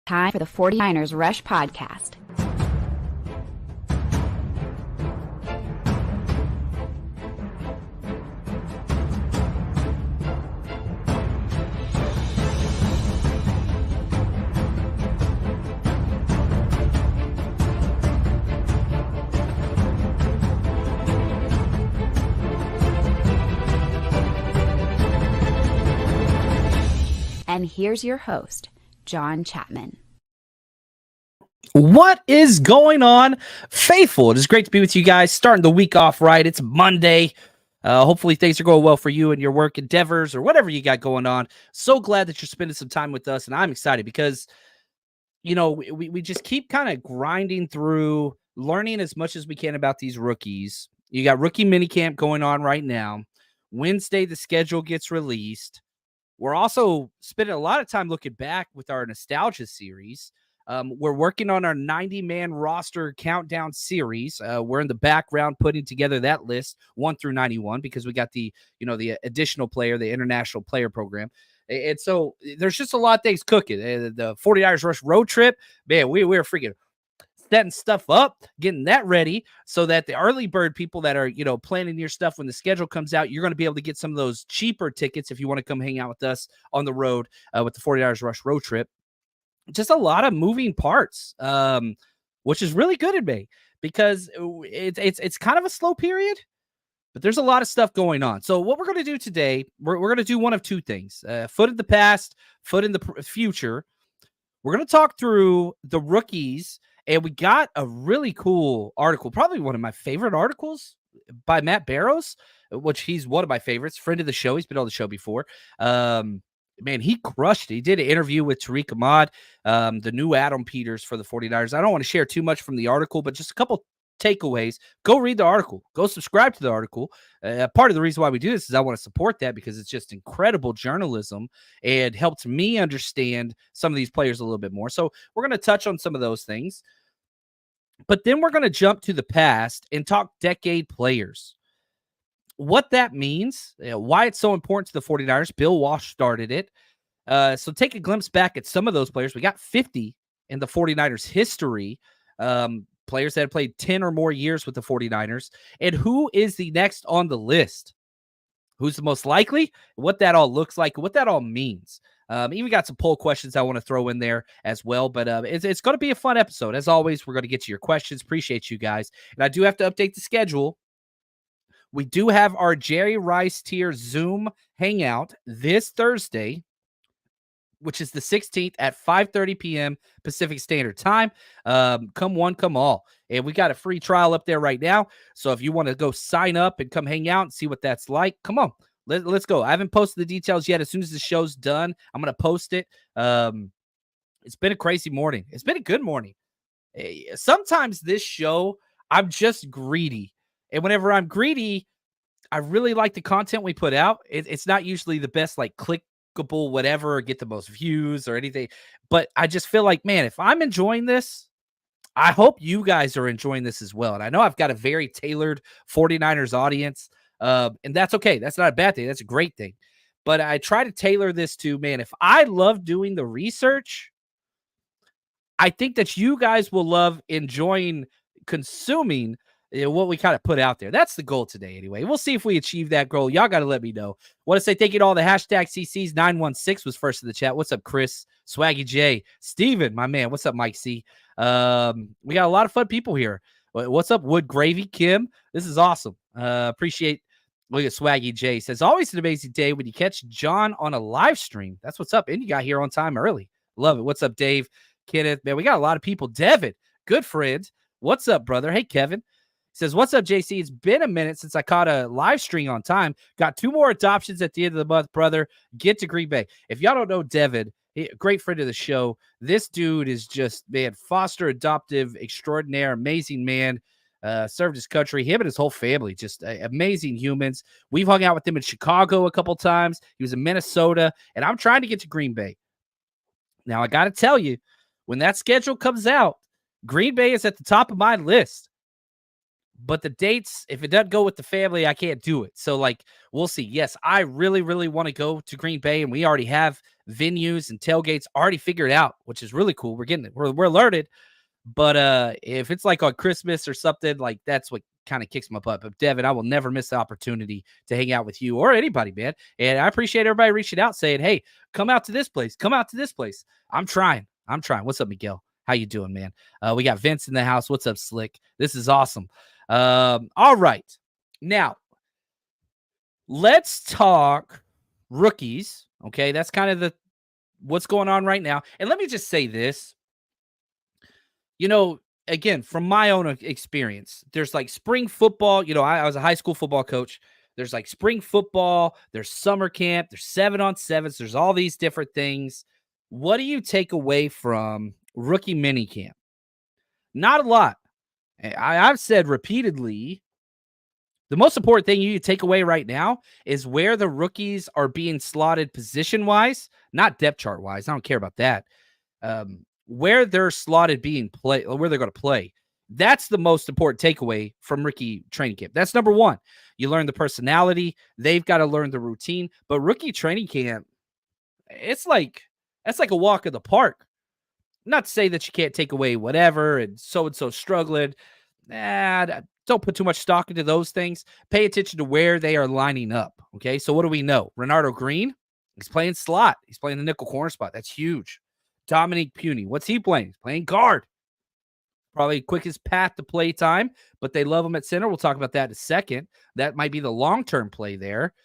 Time for the 49ers Rush Podcast. And here's your host, John Chapman. What is going on, faithful? It is great to be with you guys, starting the week off right. It's Monday. Hopefully things are going well for you and your work endeavors or whatever you got going on. So glad that you're spending some time with us, and I'm excited because, you know, we just keep kind of grinding through, learning as much as we can about these rookies. You got rookie minicamp going on right now. Wednesday, the schedule gets released. We're also spending a lot of time looking back with our nostalgia series. We're working on our 90-man roster countdown series. We're in the background putting together that list 1 through 91 because we got the additional player, the international player program. And so there's just a lot of things cooking. The 49ers Rush road trip, man, we're freaking setting stuff up, getting that ready so that the early bird people that are, planning your stuff when the schedule comes out, you're going to be able to get some of those cheaper tickets if you want to come hang out with us on the road with the 49ers Rush road trip. Just a lot of moving parts, which is really good in May because it's kind of a slow period, but there's a lot of stuff going on. So what we're going to do today, we're going to do one of two things, foot in the past, foot in the future. We're going to talk through the rookies, and we got a really cool article, probably one of my favorite articles by Matt Barrows, which he's one of my favorites, friend of the show. He's been on the show before. Man, he crushed it. He did an interview with Tariq Ahmad, the new Adam Peters for the 49ers. I don't want to share too much from the article, but just a couple takeaways. Go read the article. Go subscribe to the article. Part of the reason why we do this is I want to support that because it's just incredible journalism and helped me understand some of these players a little bit more. So we're going to touch on some of those things. But then we're going to jump to the past and talk decade players. What that means, why it's so important to the 49ers. Bill Walsh started it. So take a glimpse back at some of those players. We got 50 in the 49ers history, players that have played 10 or more years with the 49ers. And who is the next on the list? Who's the most likely? What that all looks like, what that all means. Even got some poll questions I want to throw in there as well. But it's going to be a fun episode. As always, we're going to get to your questions. Appreciate you guys. And I do have to update the schedule. We do have our Jerry Rice tier Zoom hangout this Thursday, which is the 16th at 5:30 p.m. Pacific Standard Time. Come one, come all. And we got a free trial up there right now. So if you want to go sign up and come hang out and see what that's like, come on. Let's go. I haven't posted the details yet. As soon as the show's done, I'm going to post it. It's been a crazy morning. It's been a good morning. Sometimes this show, I'm just greedy. And whenever I'm greedy, I really like the content we put out. It's not usually the best, like clickable, whatever, or get the most views or anything. But I just feel like, man, if I'm enjoying this, I hope you guys are enjoying this as well. And I know I've got a very tailored 49ers audience. And that's okay. That's not a bad thing. That's a great thing. But I try to tailor this to, man, if I love doing the research, I think that you guys will love enjoying consuming what we kind of put out there. That's the goal today anyway. We'll see if we achieve that goal. Y'all got to let me know. Want to say thank you to all the hashtag CCs. 916 was first in the chat. What's up, Chris? Swaggy J. Steven, my man. What's up, Mike C? We got a lot of fun people here. What's up, Wood Gravy? Kim, this is awesome. Appreciate. Look at Swaggy J. Says, always an amazing day when you catch John on a live stream. That's what's up. And you got here on time early. Love it. What's up, Dave? Kenneth, man, we got a lot of people. Devin, good friend. What's up, brother? Hey, Kevin. Says, what's up, JC? It's been a minute since I caught a live stream on time. Got 2 more adoptions at the end of the month, brother. Get to Green Bay. If y'all don't know Devin, great friend of the show. This dude is just, man, foster adoptive extraordinaire, amazing man. Served his country, him and his whole family, just amazing humans. We've hung out with him in Chicago a couple times. He was in Minnesota, and I'm trying to get to Green Bay. Now, I got to tell you, when that schedule comes out, Green Bay is at the top of my list. But the dates, if it doesn't go with the family, I can't do it. So, like, we'll see. Yes, I really, really want to go to Green Bay, and we already have venues and tailgates already figured out, which is really cool. We're getting it. We're alerted. But if it's like on Christmas or something, like that's what kind of kicks my butt. But Devin, I will never miss the opportunity to hang out with you or anybody, man. And I appreciate everybody reaching out saying, "Hey, come out to this place. Come out to this place." I'm trying. I'm trying. What's up, Miguel? How you doing, man? We got Vince in the house. What's up, Slick? This is awesome. All right. Now, let's talk rookies. Okay, that's kind of what's going on right now. And let me just say this. Again, from my own experience, there's like spring football. I was a high school football coach. There's like spring football, there's summer camp, there's 7-on-7s, there's all these different things. What do you take away from rookie mini camp? Not a lot. I've said repeatedly, the most important thing you take away right now is where the rookies are being slotted position-wise, not depth chart-wise. I don't care about that. Where they're slotted where they're going to play. That's the most important takeaway from rookie training camp. That's number one. You learn the personality. They've got to learn the routine. But rookie training camp, that's like a walk in the park. Not to say that you can't take away whatever and so struggling. Don't put too much stock into those things. Pay attention to where they are lining up. Okay, so what do we know? Renardo Green, he's playing slot. He's playing the nickel corner spot. That's huge. Dominique Puny, what's he playing? He's playing guard. Probably quickest path to play time, but they love him at center. We'll talk about that in a second. That might be the long-term play there.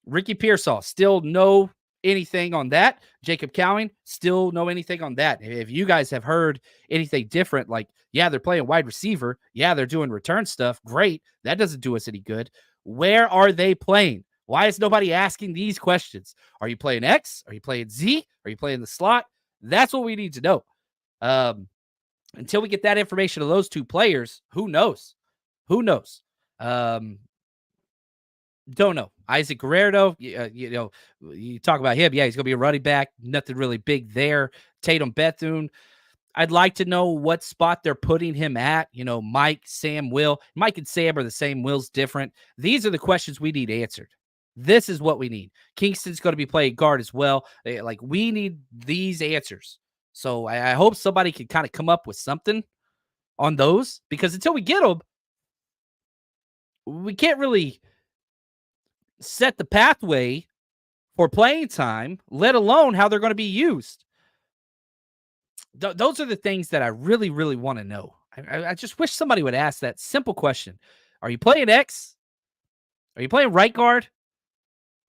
Ricky Pearsall, still know anything on that. Jacob Cowing, still know anything on that. If you guys have heard anything different, like, yeah, they're playing wide receiver. Yeah, they're doing return stuff. Great. That doesn't do us any good. Where are they playing? Why is nobody asking these questions? Are you playing X? Are you playing Z? Are you playing the slot? That's what we need to know. Until we get that information of those two players, who knows? Who knows? Don't know. Isaac Guerendo, you talk about him. Yeah, he's going to be a running back. Nothing really big there. Tatum Bethune. I'd like to know what spot they're putting him at. Mike, Sam, Will. Mike and Sam are the same. Will's different. These are the questions we need answered. This is what we need. Kingston's going to be playing guard as well. We need these answers. So I hope somebody can kind of come up with something on those, because until we get them, we can't really set the pathway for playing time, let alone how they're going to be used. Those are the things that I really, really want to know. I just wish somebody would ask that simple question. Are you playing X? Are you playing right guard?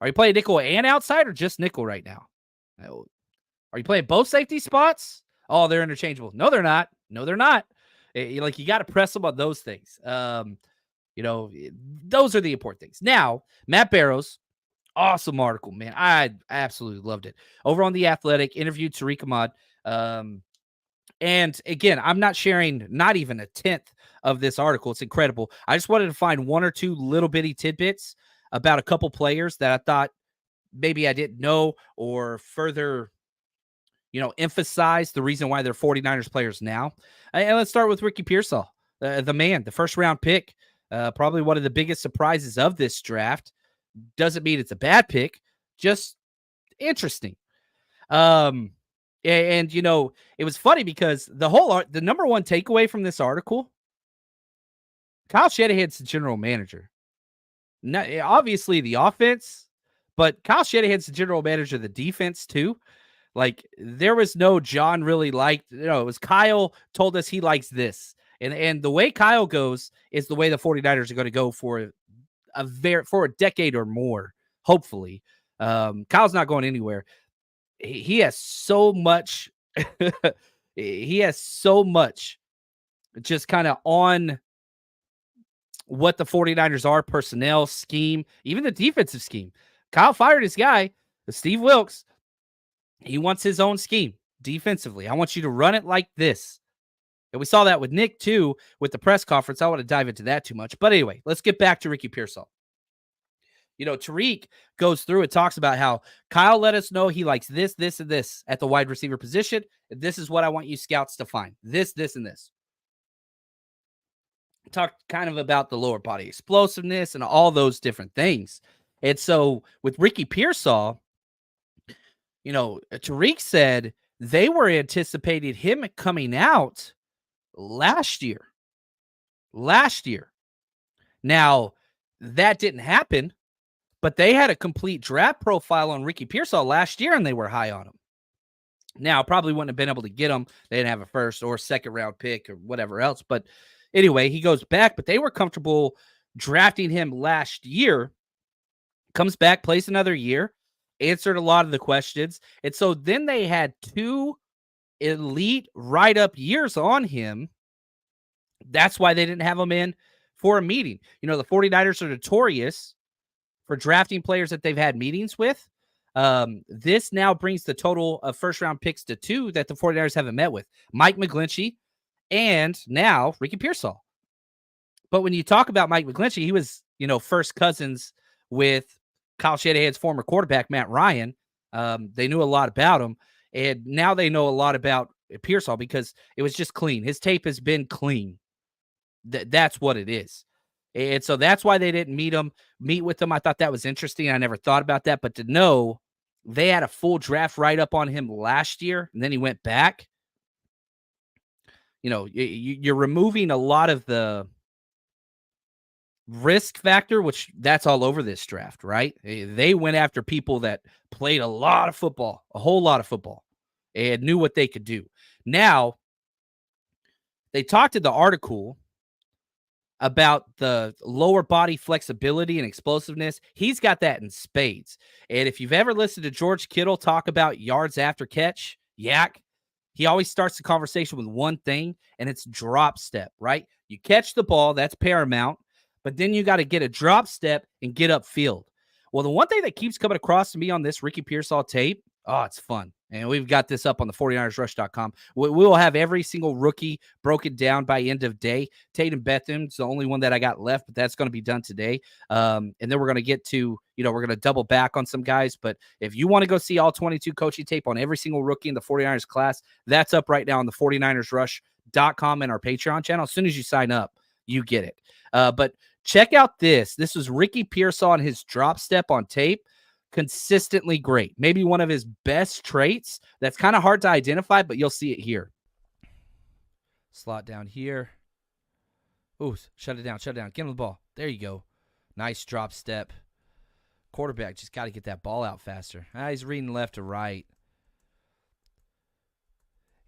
Are you playing nickel and outside, or just nickel right now? Are you playing both safety spots? Oh, they're interchangeable. No, they're not. No, they're not. You got to press them on those things. Those are the important things. Now, Matt Barrows, awesome article, man. I absolutely loved it. Over on The Athletic, interviewed Tariq Ahmad. And again, I'm not sharing not even a tenth of this article. It's incredible. I just wanted to find one or two little bitty tidbits about a couple players that I thought maybe I didn't know, or further, emphasize the reason why they're 49ers players now. And let's start with Ricky Pearsall, the man, the first round pick, probably one of the biggest surprises of this draft. Doesn't mean it's a bad pick, just interesting. And it was funny because the number one takeaway from this article, Kyle Shanahan's the general manager. Obviously the offense, but Kyle Shanahan's the general manager of the defense too. Like, there was no John really liked, it was Kyle told us he likes this. And the way Kyle goes is the way the 49ers are going to go for a decade or more, hopefully. Kyle's not going anywhere. He has so much just kind of on what the 49ers are, personnel, scheme, even the defensive scheme. Kyle fired his guy, Steve Wilkes. He wants his own scheme defensively. I want you to run it like this. And we saw that with Nick, too, with the press conference. I don't want to dive into that too much. But anyway, let's get back to Ricky Pearsall. Tariq goes through and talks about how Kyle let us know he likes this, this, and this at the wide receiver position. This is what I want you scouts to find. This, and this. talked kind of about the lower body explosiveness and all those different things. And so with Ricky Pearsall, Tariq said they were anticipating him coming out last year. Now, that didn't happen, but they had a complete draft profile on Ricky Pearsall last year, and they were high on him. Now, probably wouldn't have been able to get him. They didn't have a first or second round pick or whatever else. But anyway, he goes back, but they were comfortable drafting him last year. Comes back, plays another year, answered a lot of the questions. And so then they had 2 elite write-up years on him. That's why they didn't have him in for a meeting. The 49ers are notorious for drafting players that they've had meetings with. This now brings the total of first-round picks to 2 that the 49ers haven't met with. Mike McGlinchey and now Ricky Pearsall. But when you talk about Mike McGlinchey, he was, first cousins with Kyle Shanahan's former quarterback, Matt Ryan. They knew a lot about him. And now they know a lot about Pearsall because it was just clean. His tape has been clean. That's what it is. And so that's why they didn't meet with him. I thought that was interesting. I never thought about that. But to know they had a full draft write-up on him last year, and then he went back, you're removing a lot of the risk factor, which that's all over this draft, right? They went after people that played a lot of football, a whole lot of football, and knew what they could do. Now, they talked in the article about the lower body flexibility and explosiveness. He's got that in spades. And if you've ever listened to George Kittle talk about yards after catch, yak, he always starts the conversation with one thing, and it's drop step, right? You catch the ball, that's paramount, but then you got to get a drop step and get upfield. Well, the one thing that keeps coming across to me on this Ricky Pearsall tape, it's fun. And we've got this up on the 49ersrush.com. We will have every single rookie broken down by end of day. Tatum Betham's the only one that I got left, but that's going to be done today. And then we're going to get to, we're going to double back on some guys. But if you want to go see all 22 coaching tape on every single rookie in the 49ers class, that's up right now on the 49ersrush.com and our Patreon channel. As soon as you sign up, you get it. But check out this. This was Ricky Pearsall on his drop step on tape. Consistently great. Maybe one of his best traits. That's kind of hard to identify, but you'll see it here. Slot down here. Ooh, shut it down. Get him the ball. There you go. Nice drop step. Quarterback just got to get that ball out faster. He's reading left to right.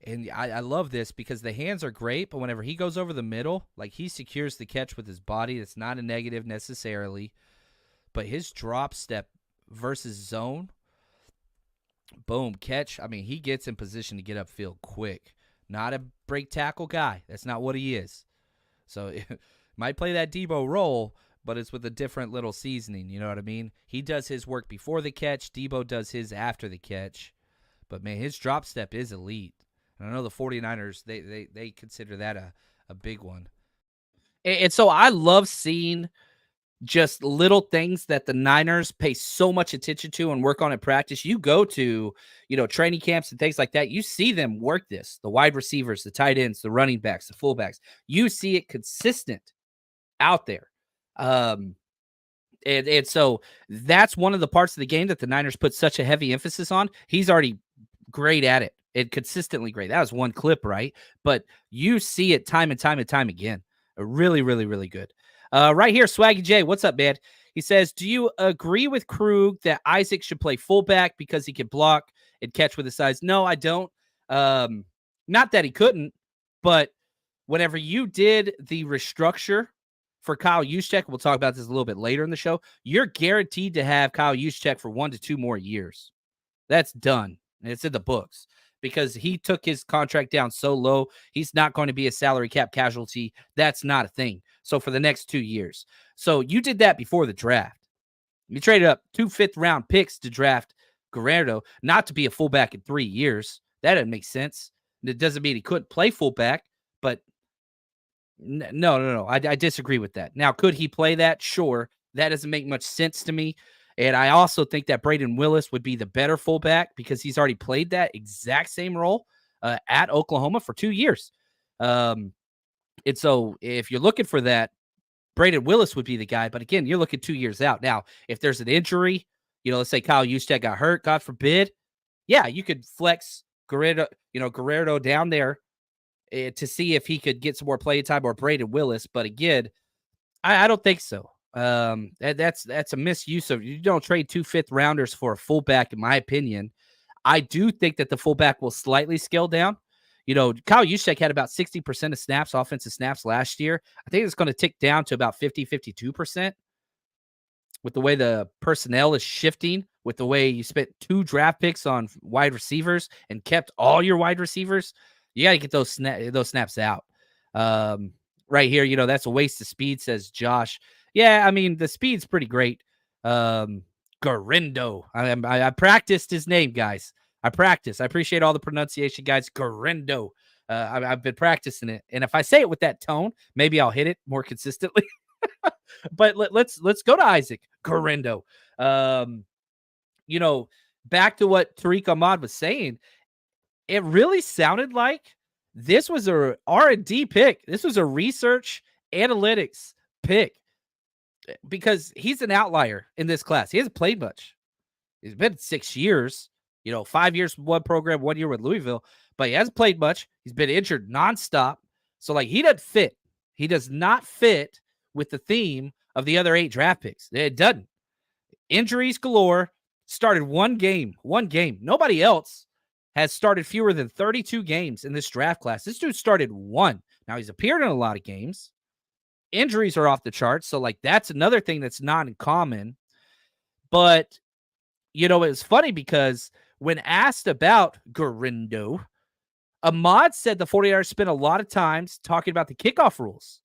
And I love this because the hands are great, but whenever he goes over the middle, like he secures the catch with his body. That's not a negative necessarily. But his drop step versus zone, boom, catch. I mean, he gets in position to get upfield quick. Not a break tackle guy. That's not what he is. So it might play that Debo role, but it's with a different little seasoning. You know what I mean? He does his work before the catch. Debo does his after the catch. But, man, his drop step is elite. And I know the 49ers, they consider that a big one. And so I love seeing just little things that the Niners pay so much attention to and work on in practice. You go to, training camps and things like that. You see them work this, the wide receivers, the tight ends, the running backs, the fullbacks. You see it consistent out there. And so that's one of the parts of the game that the Niners put such a heavy emphasis on. He's already great at it and consistently great. That was one clip, right? But you see it time and time again. Really, really, really good. Right here, Swaggy J, what's up, man? He says, do you agree with Krug that Isaac should play fullback because he can block and catch with his size? No, I don't. Not that he couldn't, but whenever you did the restructure for Kyle Juszczyk, we'll talk about this a little bit later in the show, you're guaranteed to have Kyle Juszczyk for 1 to 2 more years. That's done. It's in the books. Because he took his contract down so low, he's not going to be a salary cap casualty. That's not a thing. So for the next 2 years. So you did that before the draft. You traded up 2 fifth-round picks to draft Guerendo, not to be a fullback in 3 years. That doesn't make sense. It doesn't mean he couldn't play fullback, but no. I disagree with that. Now, could he play that? Sure. That doesn't make much sense to me. And I also think that Braden Willis would be the better fullback because he's already played that exact same role at Oklahoma for 2 years. And so if you're looking for that, Braden Willis would be the guy. But again, you're looking 2 years out. Now, if there's an injury, let's say Kyle Juszczyk got hurt, God forbid. Yeah, you could flex Guerendo down there to see if he could get some more playing time, or Braden Willis. But again, I don't think so. That's a misuse of, you don't trade 2 5th-rounders for a fullback, in my opinion. I do think that the fullback will slightly scale down. Kyle Juszczyk had about 60% of snaps, offensive snaps last year. I think it's going to tick down to about 52% with the way the personnel is shifting, with the way you spent 2 draft picks on wide receivers and kept all your wide receivers. You got to get those snaps out. Right here, that's a waste of speed, says Josh. Yeah, I mean, the speed's pretty great. Guerendo. I practiced his name, guys. I appreciate all the pronunciation, guys. Guerendo. I've been practicing it. And if I say it with that tone, maybe I'll hit it more consistently. But let's go to Isaac Guerendo. Back to what Tariq Ahmad was saying, it really sounded like this was a R&D pick. This was a research analytics pick, because he's an outlier in this class. He hasn't played much. He's been 6 years, 5 years with one program, 1 year with Louisville, but he hasn't played much. He's been injured nonstop. So, he doesn't fit. He does not fit with the theme of the other 8 draft picks. It doesn't. Injuries galore. Started one game. Nobody else has started fewer than 32 games in this draft class. This dude started 1. Now, he's appeared in a lot of games. Injuries are off the charts. So, that's another thing that's not uncommon. But, it's funny because when asked about Guerendo, Ahmad said the 49ers spent a lot of times talking about the kickoff rules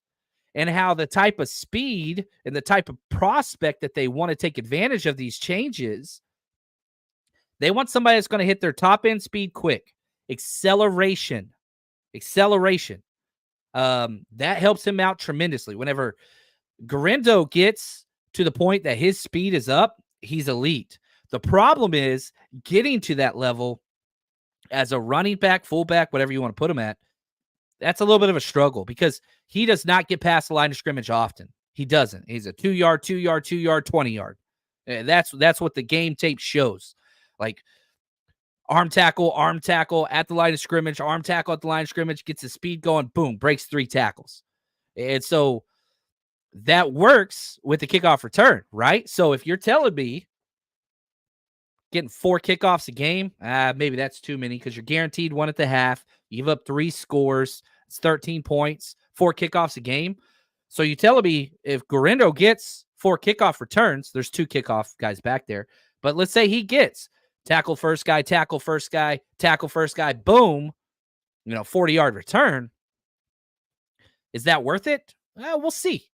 and how the type of speed and the type of prospect that they want to take advantage of these changes. They want somebody that's going to hit their top end speed quick. Acceleration. That helps him out tremendously. Whenever Guerendo gets to the point that his speed is up, he's elite. The problem is getting to that level as a running back, fullback, whatever you want to put him at. That's a little bit of a struggle because he does not get past the line of scrimmage often. He doesn't. He's a 2-yard, 2-yard, 2-yard, 20-yard. That's what the game tape shows. Arm tackle at the line of scrimmage, arm tackle at the line of scrimmage, gets his speed going, boom, breaks 3 tackles. And so that works with the kickoff return, right? So if you're telling me getting 4 kickoffs a game, maybe that's too many because you're guaranteed 1 at the half. You give up 3 scores. It's 13 points, 4 kickoffs a game. So you telling me if Guerendo gets 4 kickoff returns, there's 2 kickoff guys back there. But let's say he gets tackle first guy, boom, 40-yard return. Is that worth it? We'll see.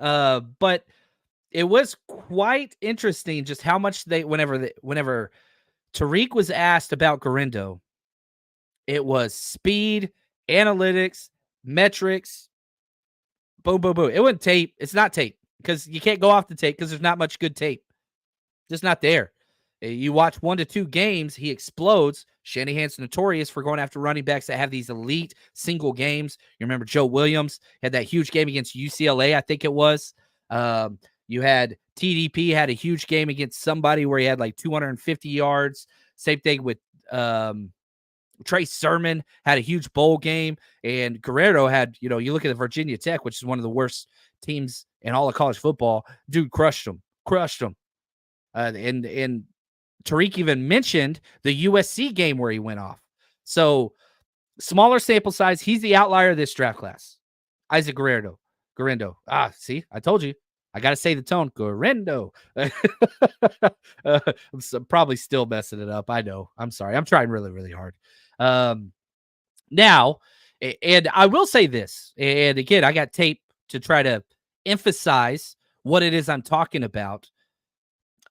But it was quite interesting just how much whenever Tariq was asked about Guerendo, it was speed, analytics, metrics, boom, boom, boom. It wasn't tape. It's not tape because you can't go off the tape because there's not much good tape. Just not there. You watch 1 to 2 games, he explodes. Shanahan's notorious for going after running backs that have these elite single games. You remember Joe Williams had that huge game against UCLA, I think it was. You had TDP had a huge game against somebody where he had 250 yards. Same thing with Trey Sermon had a huge bowl game. And Guerrero had, you look at the Virginia Tech, which is one of the worst teams in all of college football. Dude crushed them. And Tariq even mentioned the USC game where he went off. So smaller sample size. He's the outlier of this draft class. Isaac Guerendo. See, I told you. I got to say the tone. Guerendo. I'm probably still messing it up. I know. I'm sorry. I'm trying really, really hard. Now, and I will say this, and again, I got tape to try to emphasize what it is I'm talking about.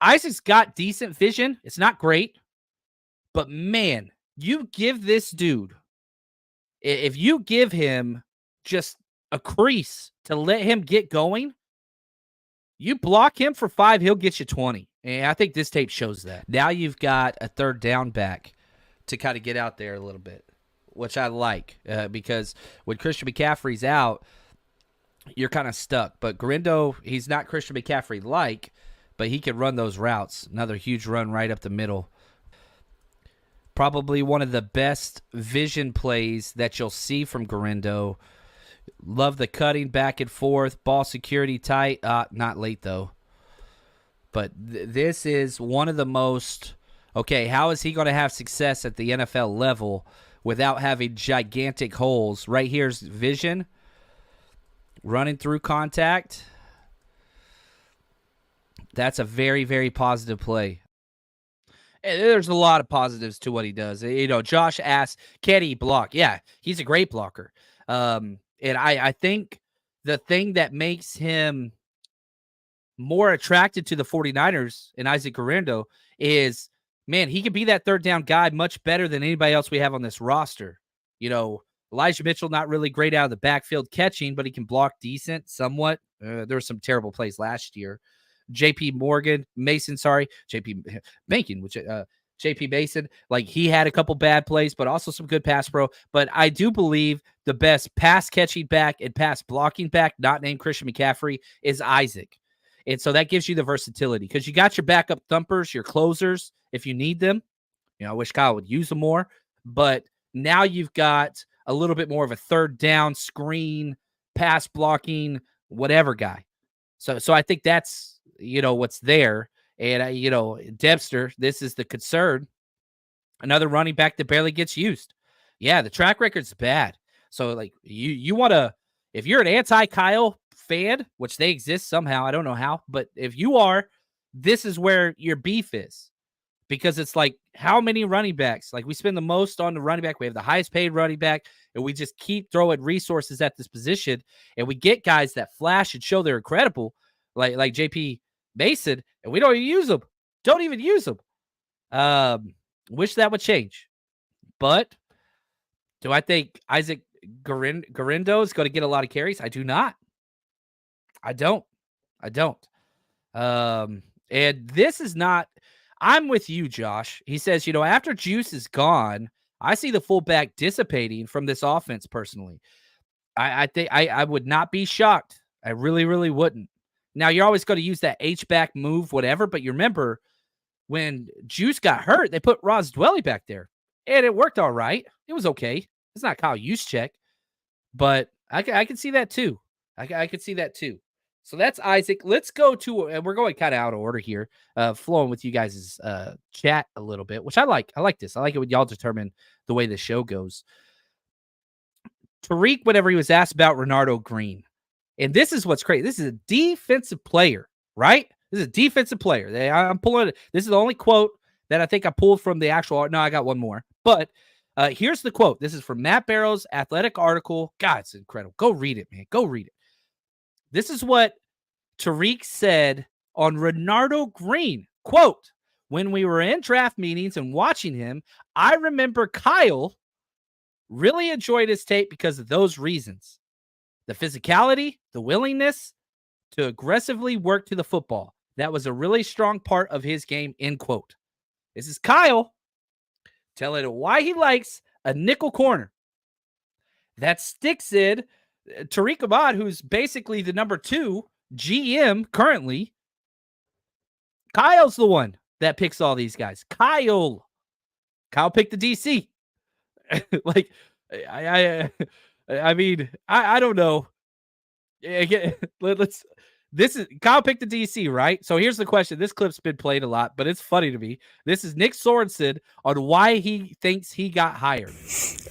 Isaac's got decent vision. It's not great, but man, you give this dude, if you give him just a crease to let him get going, you block him for 5, he'll get you 20. And I think this tape shows that. Now you've got a third down back to kind of get out there a little bit. which I like because when Christian McCaffrey's out, you're kind of stuck. But Guerendo, he's not Christian McCaffrey-like, but he can run those routes. Another huge run right up the middle. Probably one of the best vision plays that you'll see from Guerendo. Love the cutting back and forth, ball security tight. Not late, though. But this is one of the most... Okay, how is he going to have success at the NFL level without having gigantic holes? Right here's vision. Running through contact. That's a very, very positive play. And there's a lot of positives to what he does. You know, Josh asked, can he block? Yeah, he's a great blocker. And I think the thing that makes him more attracted to the 49ers and Isaac Guerendo is, man, he can be that third down guy much better than anybody else we have on this roster. You know, Elijah Mitchell, not really great out of the backfield catching, but he can block decent somewhat. There were some terrible plays last year. JP Mason, like he had a couple bad plays, but also some good pass pro. But I do believe the best pass catching back and pass blocking back, not named Christian McCaffrey, is Isaac. And so that gives you the versatility because you got your backup thumpers, your closers, if you need them. You know, I wish Kyle would use them more, but now you've got a little bit more of a third down screen, pass blocking, whatever guy. So I think that's, you know, what's there. And, you know, Debster, this is the concern. Another running back that barely gets used. Yeah, the track record's bad. So, like, you want to, if you're an anti-Kyle fan, which they exist somehow, I don't know how, but if you are, this is where your beef is. Because it's like, how many running backs? Like, we spend the most on the running back. We have the highest paid running back, and we just keep throwing resources at this position, and we get guys that flash and show they're incredible, like JP Mason, and we don't even use them. Don't even use them. Wish that would change. But do I think Isaac Guerendo is going to get a lot of carries? I do not. I don't. And this is not... I'm with you, Josh. He says, you know, after Juice is gone, I see the fullback dissipating from this offense personally. I think I would not be shocked. I really, really wouldn't. Now, you're always going to use that H-back move, whatever, but you remember when Juice got hurt, they put Ross Dwelly back there, and it worked all right. It was okay. It's not Kyle Juszczyk, but I can see that too. I could see that too. So that's Isaac. Let's go to, and we're going kind of out of order here, flowing with you guys' chat a little bit, which I like. I like this. I like it when y'all determine the way the show goes. Tariq, whenever he was asked about Renardo Green, and this is what's crazy. This is a defensive player, right? This is a defensive player. I'm pulling it. This is the only quote that I think I pulled from the actual. No, I got one more. But here's the quote. This is from Matt Barrow's Athletic article. God, it's incredible. Go read it, man. Go read it. This is what Tariq said on Renardo Green. Quote, when we were in draft meetings and watching him, I remember Kyle really enjoyed his tape because of those reasons. The physicality, the willingness to aggressively work to the football. That was a really strong part of his game, end quote. This is Kyle telling why he likes a nickel corner. That sticks in Tariq Ahmad, who's basically the number 2 GM currently. Kyle's the one that picks all these guys. Kyle picked the DC. Like, I mean, I don't know. This is Kyle picked the DC, right? So here's the question. This clip's been played a lot, but it's funny to me. This is Nick Sorensen on why he thinks he got hired.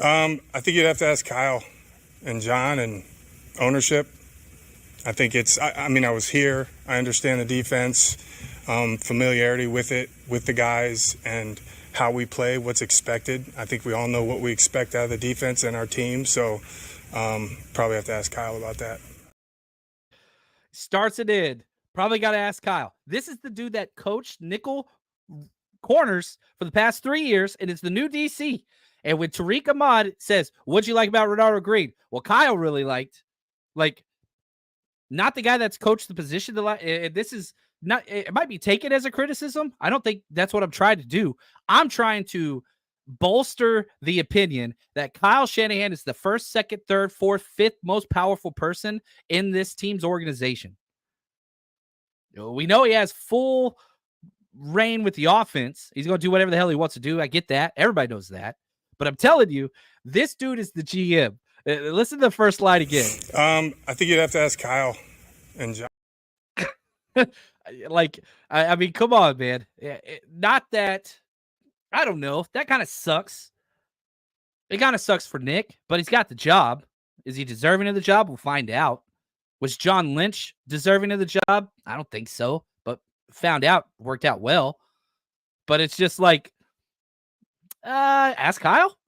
I think you'd have to ask Kyle and John and ownership. I think it's, I mean, I was here. I understand the defense, familiarity with it, with the guys, and how we play, what's expected. I think we all know what we expect out of the defense and our team. So probably have to ask Kyle about that. Starts it in. Probably got to ask Kyle. This is the dude that coached nickel corners for the past 3 years, and it's the new DC. And when Tariq Ahmad says, what'd you like about Renardo Green? Well, Kyle really liked, like, not the guy that's coached the position. This is not, it might be taken as a criticism. I don't think that's what I'm trying to do. I'm trying to bolster the opinion that Kyle Shanahan is the first, second, third, fourth, fifth most powerful person in this team's organization. We know he has full reign with the offense. He's going to do whatever the hell he wants to do. I get that. Everybody knows that. But I'm telling you, this dude is the GM. Listen to the first line again. I think you'd have to ask Kyle and John. I mean, come on, man. Not that, I don't know. That kind of sucks. It kind of sucks for Nick, but he's got the job. Is he deserving of the job? We'll find out. Was John Lynch deserving of the job? I don't think so, but found out, worked out well. But it's just like, ask Kyle.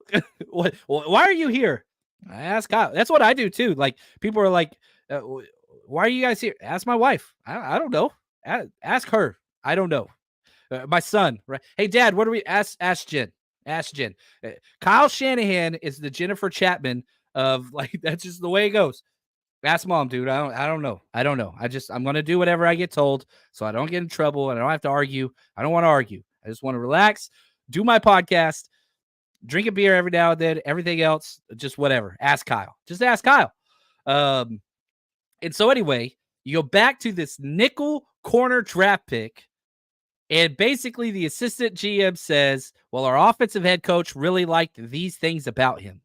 Why are you here? Ask Kyle. That's what I do too. Like, people are like, why are you guys here? Ask my wife. I don't know. Ask her. I don't know. My son, right? Hey, Dad, what do we ask Jen? Ask Jen. Kyle Shanahan is the Jennifer Chapman of, like, that's just the way it goes. Ask Mom, dude. I don't know. I'm going to do whatever I get told so I don't get in trouble and I don't have to argue. I don't want to argue. I just want to relax, do my podcast, drink a beer every now and then, everything else, just whatever. Ask Kyle. Just ask Kyle. And so anyway, you go back to this nickel corner draft pick, and basically the assistant GM says, well, our offensive head coach really liked these things about him.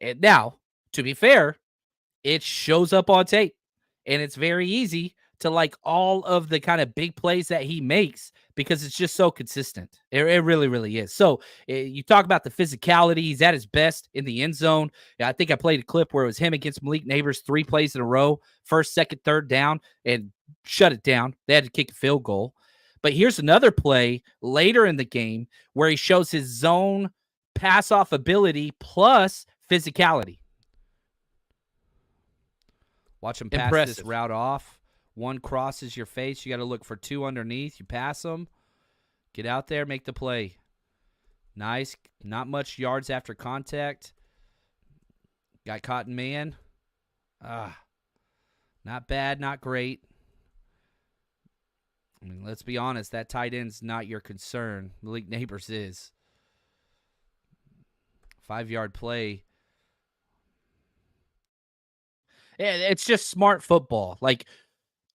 And now, to be fair, it shows up on tape, and it's very easy to like all of the kind of big plays that he makes because it's just so consistent. It really, really is. So you talk about the physicality. He's at his best in the end zone. I think I played a clip where it was him against Malik Neighbors 3 plays in a row, first, second, third down, and shut it down. They had to kick a field goal. But here's another play later in the game where he shows his zone pass-off ability plus physicality. Watch him pass this route off. One crosses your face. You got to look for 2 underneath. You pass them. Get out there. Make the play. Nice. Not much yards after contact. Got caught in man. Not bad. Not great. I mean, let's be honest. That tight end's not your concern. Malik Neighbors is. 5-yard play. Yeah, it's just smart football. Like,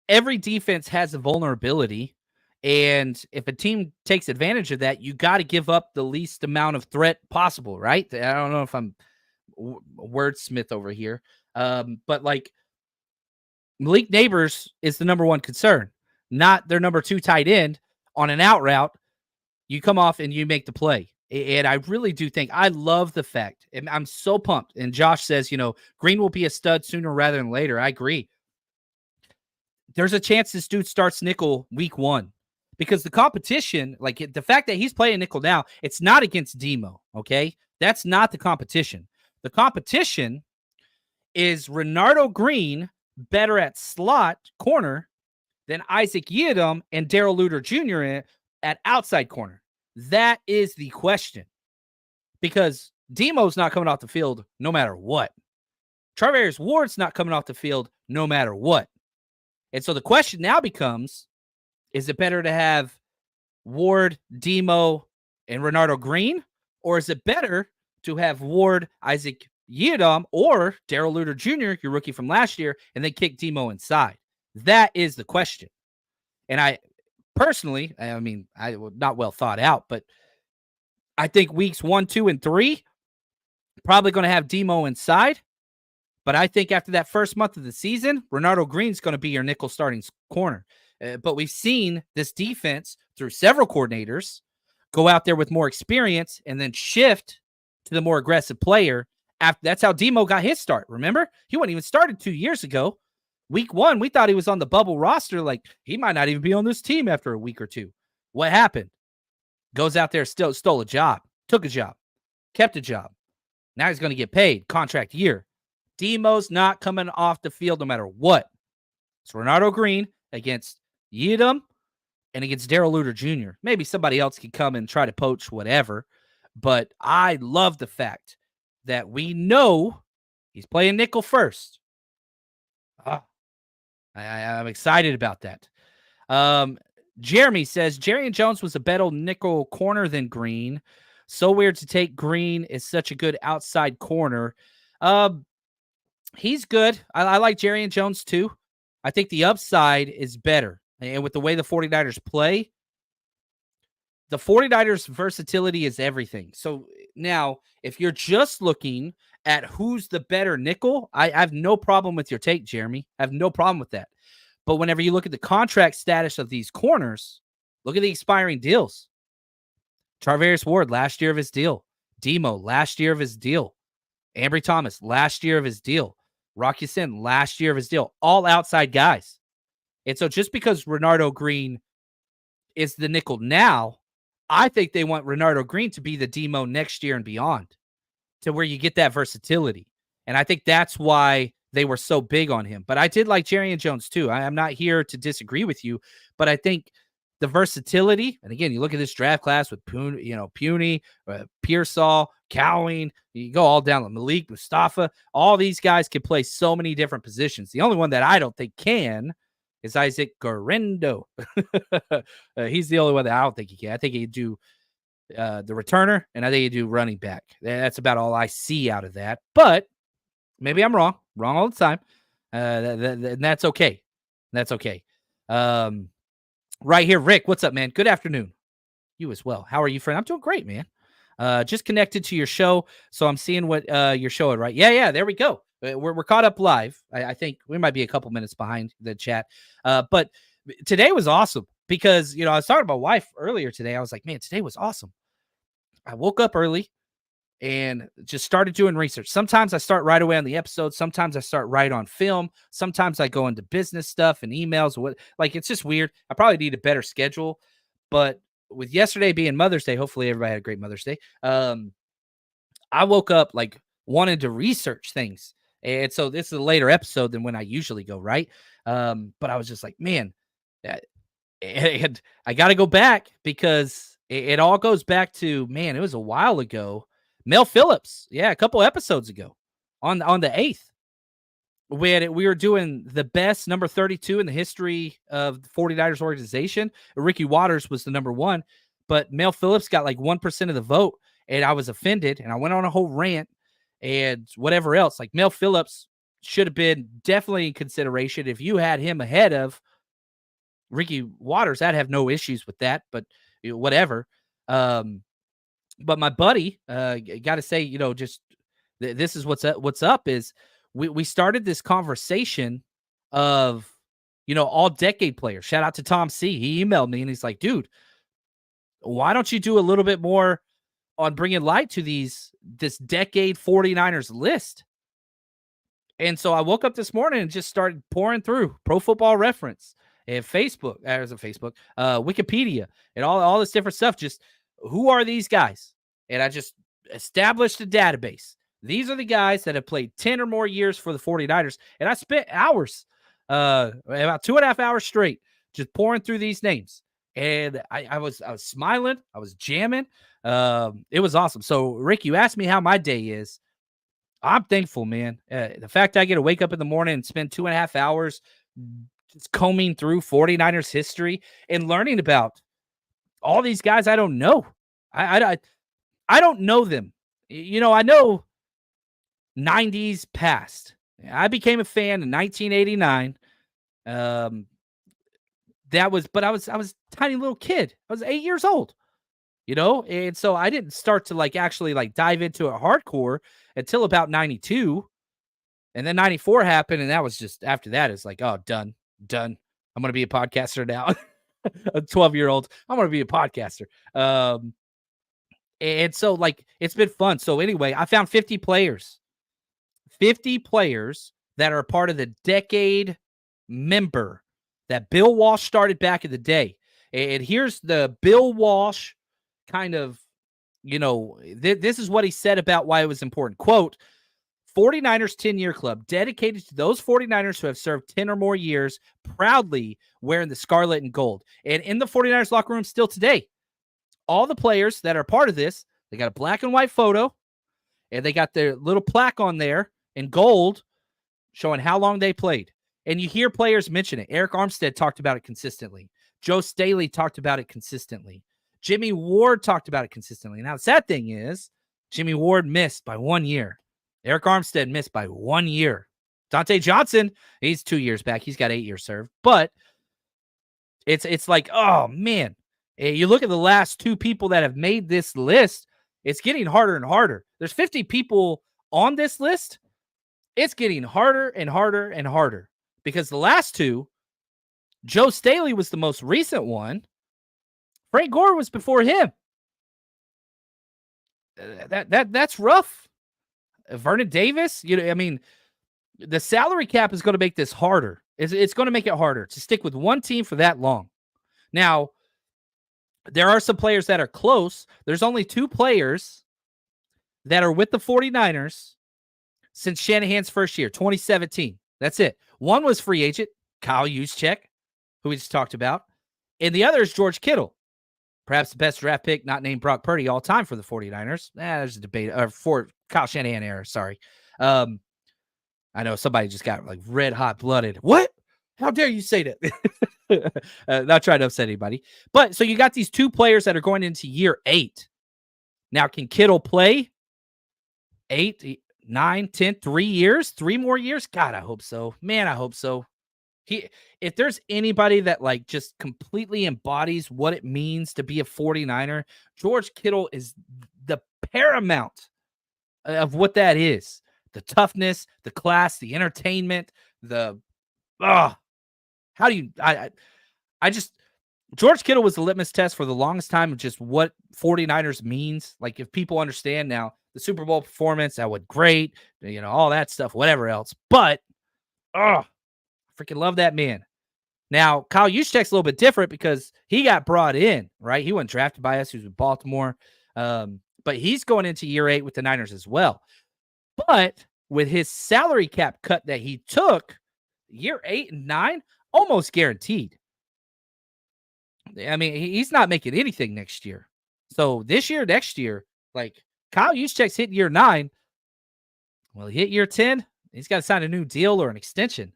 every defense has a vulnerability, and if a team takes advantage of that, you got to give up the least amount of threat possible, right? I don't know if I'm wordsmith over here, but like, Malik Neighbors is the number one concern, not their number 2 tight end. On an out route, you come off and you make the play. And I really do think, I love the fact, and I'm so pumped. And Josh says, Green will be a stud sooner rather than later. I agree. There's a chance this dude starts nickel week 1 because the competition, like the fact that he's playing nickel now, it's not against Demo. Okay. That's not the competition. The competition is Renardo Green better at slot corner than Isaac Yiadom and Darrell Luter Jr. at outside corner. That is the question, because Demo's not coming off the field no matter what. Charvarius Ward's not coming off the field no matter what. And so the question now becomes, is it better to have Ward, Demo, and Renardo Green? Or is it better to have Ward, Isaac Yiadom, or Darrell Luter Jr., your rookie from last year, and then kick Demo inside? That is the question. And I personally, I mean, not well thought out, but I think weeks 1, 2, and 3, probably going to have Demo inside. But I think after that first month of the season, Renardo Green's going to be your nickel starting corner. But we've seen this defense through several coordinators go out there with more experience and then shift to the more aggressive player. That's how Demo got his start. Remember? He wasn't even started 2 years ago. Week 1, we thought he was on the bubble roster. Like, he might not even be on this team after a week or 2. What happened? Goes out there, still stole a job, took a job, kept a job. Now he's going to get paid. Contract year. Demo's not coming off the field no matter what. It's Renardo Green against Yiadom and against Darrell Luter Jr. Maybe somebody else can come and try to poach whatever. But I love the fact that we know he's playing nickel first. I'm excited about that. Jeremy says, Jerry and Jones was a better nickel corner than Green. So weird to take Green is such a good outside corner. He's good. I like Jerry and Jones too. I think the upside is better. And with the way the 49ers play, the 49ers versatility is everything. So now, if you're just looking at who's the better nickel, I have no problem with your take, Jeremy. I have no problem with that. But whenever you look at the contract status of these corners, look at the expiring deals. Charvarius Ward, last year of his deal. Demo, last year of his deal. Ambry Thomas, last year of his deal. Rocky Sin, last year of his deal. All outside guys. And so just because Renardo Green is the nickel now, I think they want Renardo Green to be the demo next year and beyond, to where you get that versatility. And I think that's why they were so big on him. But I did like Jerry and Jones too. I'm not here to disagree with you, but I think the versatility, and again, you look at this draft class with Puny, Pearsall, Cowing, you go all down, Malik, Mustafa, all these guys can play so many different positions. The only one that I don't think can is Isaac Guerendo. He's the only one that I don't think he can. I think he'd do the returner, and I think he'd do running back. That's about all I see out of that. But maybe I'm wrong all the time. And that's okay. That's okay. Right here, Rick, what's up, man? Good afternoon. You as well. How are you, friend? I'm doing great, man. Just connected to your show, so I'm seeing what you're showing, right? Yeah, there we go. We're caught up live. I think we might be a couple minutes behind the chat. But today was awesome because, I was talking to my wife earlier today. I was like, man, today was awesome. I woke up early and just started doing research. Sometimes I start right away on the episode. Sometimes I start right on film. Sometimes I go into business stuff and emails. It's just weird. I probably need a better schedule. But with yesterday being Mother's Day, hopefully everybody had a great Mother's Day. I woke up wanting to research things. And so this is a later episode than when I usually go, right? But I was just like, man, and I got to go back because it all goes back to, man, it was a while ago. Mel Phillips, a couple episodes ago on the 8th, when we were doing the best number 32 in the history of the 49ers organization. Ricky Watters was the number 1, but Mel Phillips got 1% of the vote, and I was offended, and I went on a whole rant and whatever else. Mel Phillips should have been definitely in consideration. If you had him ahead of Ricky Watters, I'd have no issues with that, but whatever. But my buddy, got to say, just this is what's up is we started this conversation of, all decade players. Shout out to Tom C. He emailed me and he's like, dude, why don't you do a little bit more on bringing light to this decade 49ers list? And so I woke up this morning and just started pouring through Pro Football Reference and Wikipedia and all this different stuff. Just who are these guys? And I just established a database. These are the guys that have played 10 or more years for the 49ers. And I spent hours, about 2.5 hours straight, just pouring through these names. And I was smiling. I was jamming. It was awesome. So, Rick, you asked me how my day is. I'm thankful, man. The fact I get to wake up in the morning and spend 2.5 hours just combing through 49ers history and learning about all these guys I don't know. I don't know them. I know 90s past. I became a fan in 1989. But I was a tiny little kid. I was 8 years old, and so I didn't start to actually dive into it hardcore until about 92. And then 94 happened. And that was just, after that, it's oh, done. I'm going to be a podcaster now. A 12-year-old. I'm going to be a podcaster. And so it's been fun. So anyway, I found 50 players that are a part of the decade member that Bill Walsh started back in the day. And here's the Bill Walsh kind of, this is what he said about why it was important. Quote, 49ers 10-year club dedicated to those 49ers who have served 10 or more years, proudly wearing the scarlet and gold. And in the 49ers locker room still today, all the players that are part of this, they got a black and white photo, and they got their little plaque on there in gold showing how long they played. And you hear players mention it. Eric Armstead talked about it consistently. Joe Staley talked about it consistently. Jimmy Ward talked about it consistently. Now, the sad thing is, Jimmy Ward missed by 1 year. Eric Armstead missed by 1 year. Dante Johnson, he's 2 years back. He's got 8 years served. But it's like, oh, man. You look at the last 2 people that have made this list, it's getting harder and harder. There's 50 people on this list. It's getting harder and harder and harder because the last 2, Joe Staley was the most recent one. Frank Gore was before him. That's rough. Vernon Davis, the salary cap is going to make this harder. It's going to make it harder to stick with one team for that long. Now, there are some players that are close. There's only 2 players that are with the 49ers since Shanahan's first year, 2017. That's it. One was free agent, Kyle Juszczyk, who we just talked about. And the other is George Kittle, perhaps the best draft pick, not named Brock Purdy, all time for the 49ers. There's a debate, for Kyle Shanahan era, sorry. I know somebody just got like red hot blooded. What? How dare you say that? Not trying to upset anybody. But so you got these 2 players that are going into year 8. Now, can Kittle play 8, 9, 10, 3 years? 3 more years? God, I hope so. Man, I hope so. If there's anybody that like just completely embodies what it means to be a 49er, George Kittle is the paramount of what that is. The toughness, the class, the entertainment, George Kittle was the litmus test for the longest time of just what 49ers means. Like if people understand now the Super Bowl performance, that was great, all that stuff, whatever else. But, freaking love that man. Now, Kyle Juszczyk's a little bit different because he got brought in, right? He wasn't drafted by us. He was with Baltimore. But he's going into year 8 with the Niners as well. But with his salary cap cut that he took, year 8 and 9, almost guaranteed. I mean, he's not making anything next year. So this year, next year, like Kyle Juszczyk's hit year 9. Well, he hit year 10. He's got to sign a new deal or an extension.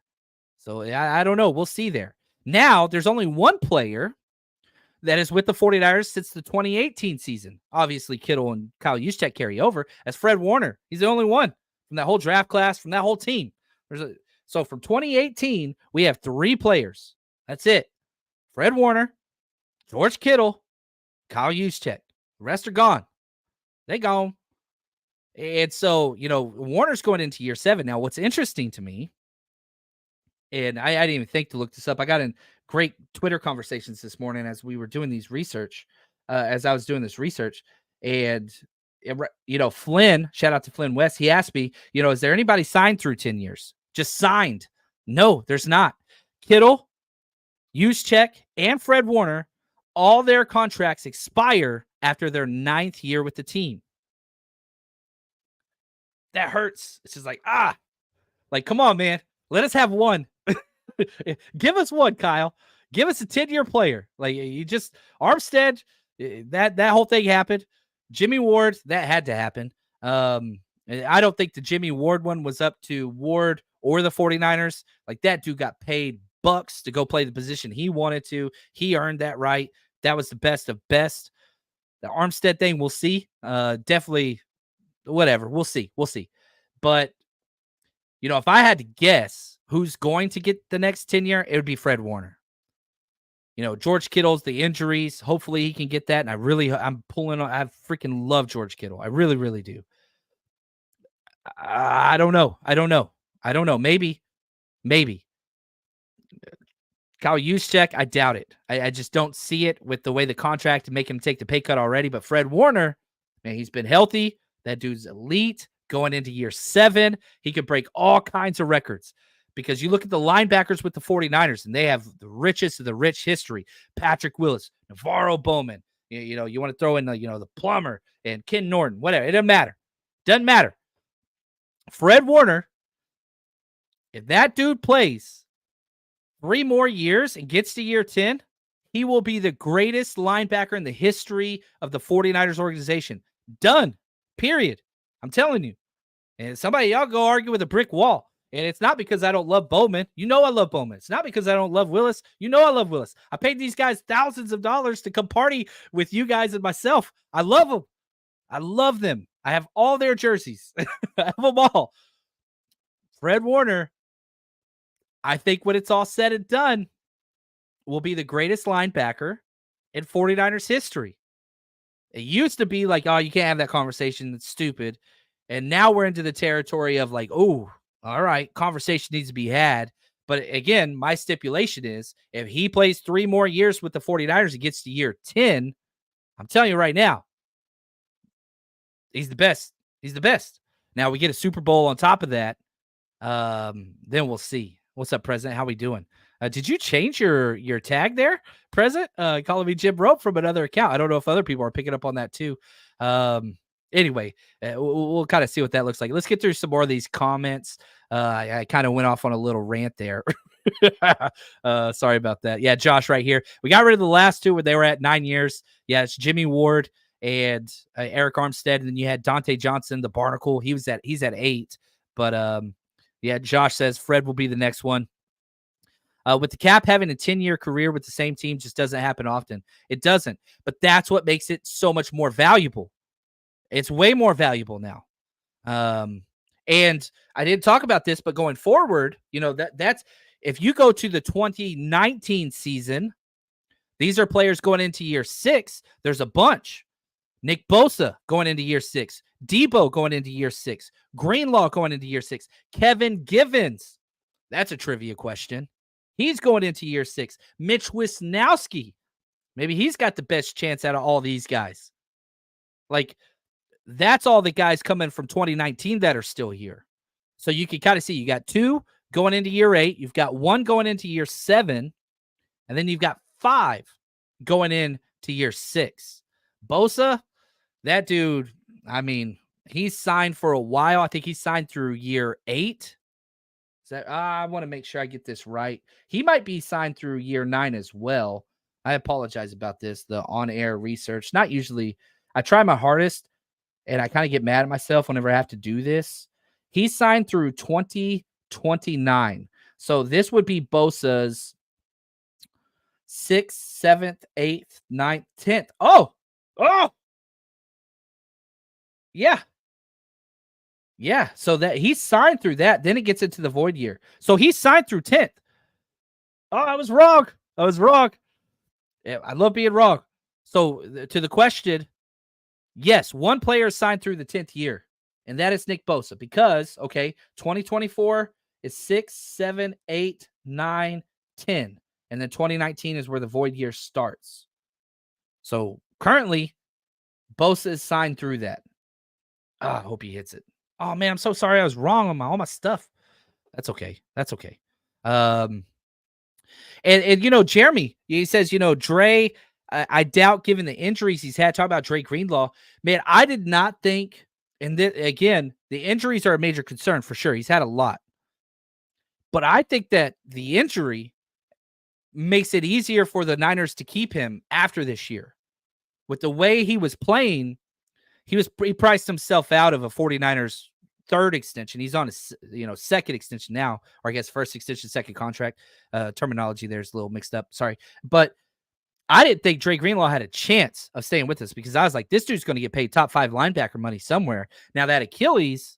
So I don't know. We'll see there. Now, there's only one player that is with the 49ers since the 2018 season. Obviously, Kittle and Kyle Juszczyk carry over. As Fred Warner. He's the only one from that whole draft class, from that whole team. So from 2018, we have 3 players. That's it. Fred Warner, George Kittle, Kyle Juszczyk. The rest are gone. They gone. And so, Warner's going into year 7. Now, what's interesting to me, and I didn't even think to look this up. I got in great Twitter conversations this morning as we were doing these research, as I was doing this research. And, Flynn, shout out to Flynn West, he asked me, is there anybody signed through 10 years? Just signed? No, there's not. Kittle, Juszczyk, and Fred Warner, all their contracts expire after their 9th year with the team. That hurts. It's just like, come on, man. Let us have one. Give us one, Kyle. Give us a 10-year player. Like you just Armstead, that whole thing happened. Jimmy Ward, that had to happen. I don't think the Jimmy Ward one was up to Ward or the 49ers. Like that dude got paid bucks to go play the position he wanted to. He earned that right. That was the best of best. The Armstead thing, we'll see. Definitely, whatever. We'll see. But, if I had to guess who's going to get the next 10-year, it would be Fred Warner. George Kittle's the injuries. Hopefully he can get that. And I freaking love George Kittle. I really, really do. I don't know. Maybe. Kyle Juszczyk, I doubt it. I just don't see it with the way the contract to make him take the pay cut already. But Fred Warner, man, he's been healthy. That dude's elite. Going into year 7, he could break all kinds of records because you look at the linebackers with the 49ers and they have the richest of the rich history. Patrick Willis, Navarro Bowman, you want to throw in the Plummer and Ken Norton, whatever. It doesn't matter. Fred Warner, if that dude plays 3 more years and gets to year 10, he will be the greatest linebacker in the history of the 49ers organization. Done. Period. I'm telling you. And y'all go argue with a brick wall. And it's not because I don't love Bowman. You know I love Bowman. It's not because I don't love Willis. You know I love Willis. I paid these guys thousands of dollars to come party with you guys and myself. I love them. I love them. I have all their jerseys. I have them all. Fred Warner, I think when it's all said and done, will be the greatest linebacker in 49ers history. It used to be like, oh, you can't have that conversation. That's stupid. And now we're into the territory of like, oh, all right, conversation needs to be had. But again, my stipulation is if he plays 3 more years with the 49ers and gets to year 10, I'm telling you right now, he's the best. He's the best. Now we get a Super Bowl on top of that. Then we'll see. What's up, President? How we doing? Did you change your tag there, President? Calling me Jim Rope from another account. I don't know if other people are picking up on that too. Anyway, we'll kind of see what that looks like. Let's get through some more of these comments. I kind of went off on a little rant there. Sorry about that. Yeah, Josh right here. We got rid of the last 2 when they were at 9 years. Yeah, it's Jimmy Ward and Eric Armstead. And then you had Dante Johnson, the Barnacle. He's at 8. But yeah, Josh says Fred will be the next one. With the Cap having a 10-year career with the same team just doesn't happen often. It doesn't. But that's what makes it so much more valuable. It's way more valuable now. And I didn't talk about this, but going forward, you know, that's if you go to the 2019 season, these are players going into year 6. There's a bunch. Nick Bosa going into year 6. Debo going into year 6. Greenlaw going into year 6. Kevin Givens. That's a trivia question. He's going into year 6. Mitch Wisnowski. Maybe he's got the best chance out of all these guys. Like, that's all the guys coming from 2019 that are still here. So you can kind of see you got 2 going into year 8. You've got 1 going into year 7. And then you've got 5 going into year 6. Bosa, that dude, I mean, he's signed for a while. I think he's signed through year 8. Is that, I want to make sure I get this right. He might be signed through year 9 as well. I apologize about this, the on-air research. Not usually. I try my hardest, and I kind of get mad at myself whenever I have to do this. He signed through 2029. So this would be Bosa's 6th, 7th, 8th, 9th, 10th. Oh! Yeah. Yeah. So that he signed through that. Then it gets into the void year. So he signed through 10th. Oh, I was wrong. Yeah, I love being wrong. So to the question, yes, 1 player signed through the 10th year, and that is Nick Bosa because, 2024 is 6, 7, 8, 9, 10. And then 2019 is where the void year starts. So currently, Bosa is signed through that. I hope he hits it. Oh, man, I'm so sorry I was wrong on all my stuff. That's okay. And you know, Jeremy, he says, you know, Dre, I doubt given the injuries he's had, talk about Dre Greenlaw. Man, I did not think, and again, the injuries are a major concern for sure. He's had a lot. But I think that the injury makes it easier for the Niners to keep him after this year. With the way he was playing, he priced himself out of a 49ers 3rd extension. He's on a 2nd extension now, or I guess 1st extension, 2nd contract. Terminology there's a little mixed up. Sorry. But I didn't think Dre Greenlaw had a chance of staying with us because I was like, this dude's going to get paid top 5 linebacker money somewhere. Now that Achilles,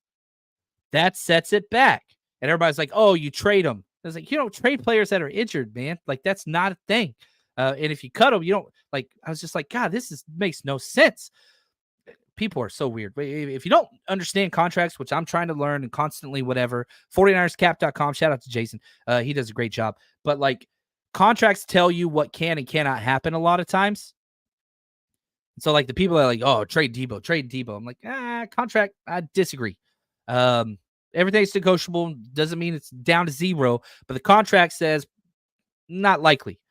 that sets it back. And everybody's like, oh, you trade him. I was like, you don't trade players that are injured, man. Like, that's not a thing. And if you cut them, you don't, like, I was just like, God, makes no sense. People are so weird. If you don't understand contracts, which I'm trying to learn and constantly whatever, 49erscap.com, shout out to Jason. He does a great job. But like, contracts tell you what can and cannot happen a lot of times. So like the people that are like, oh, trade Debo. I'm like, contract, I disagree. Everything's negotiable. Doesn't mean it's down to 0, but the contract says not likely.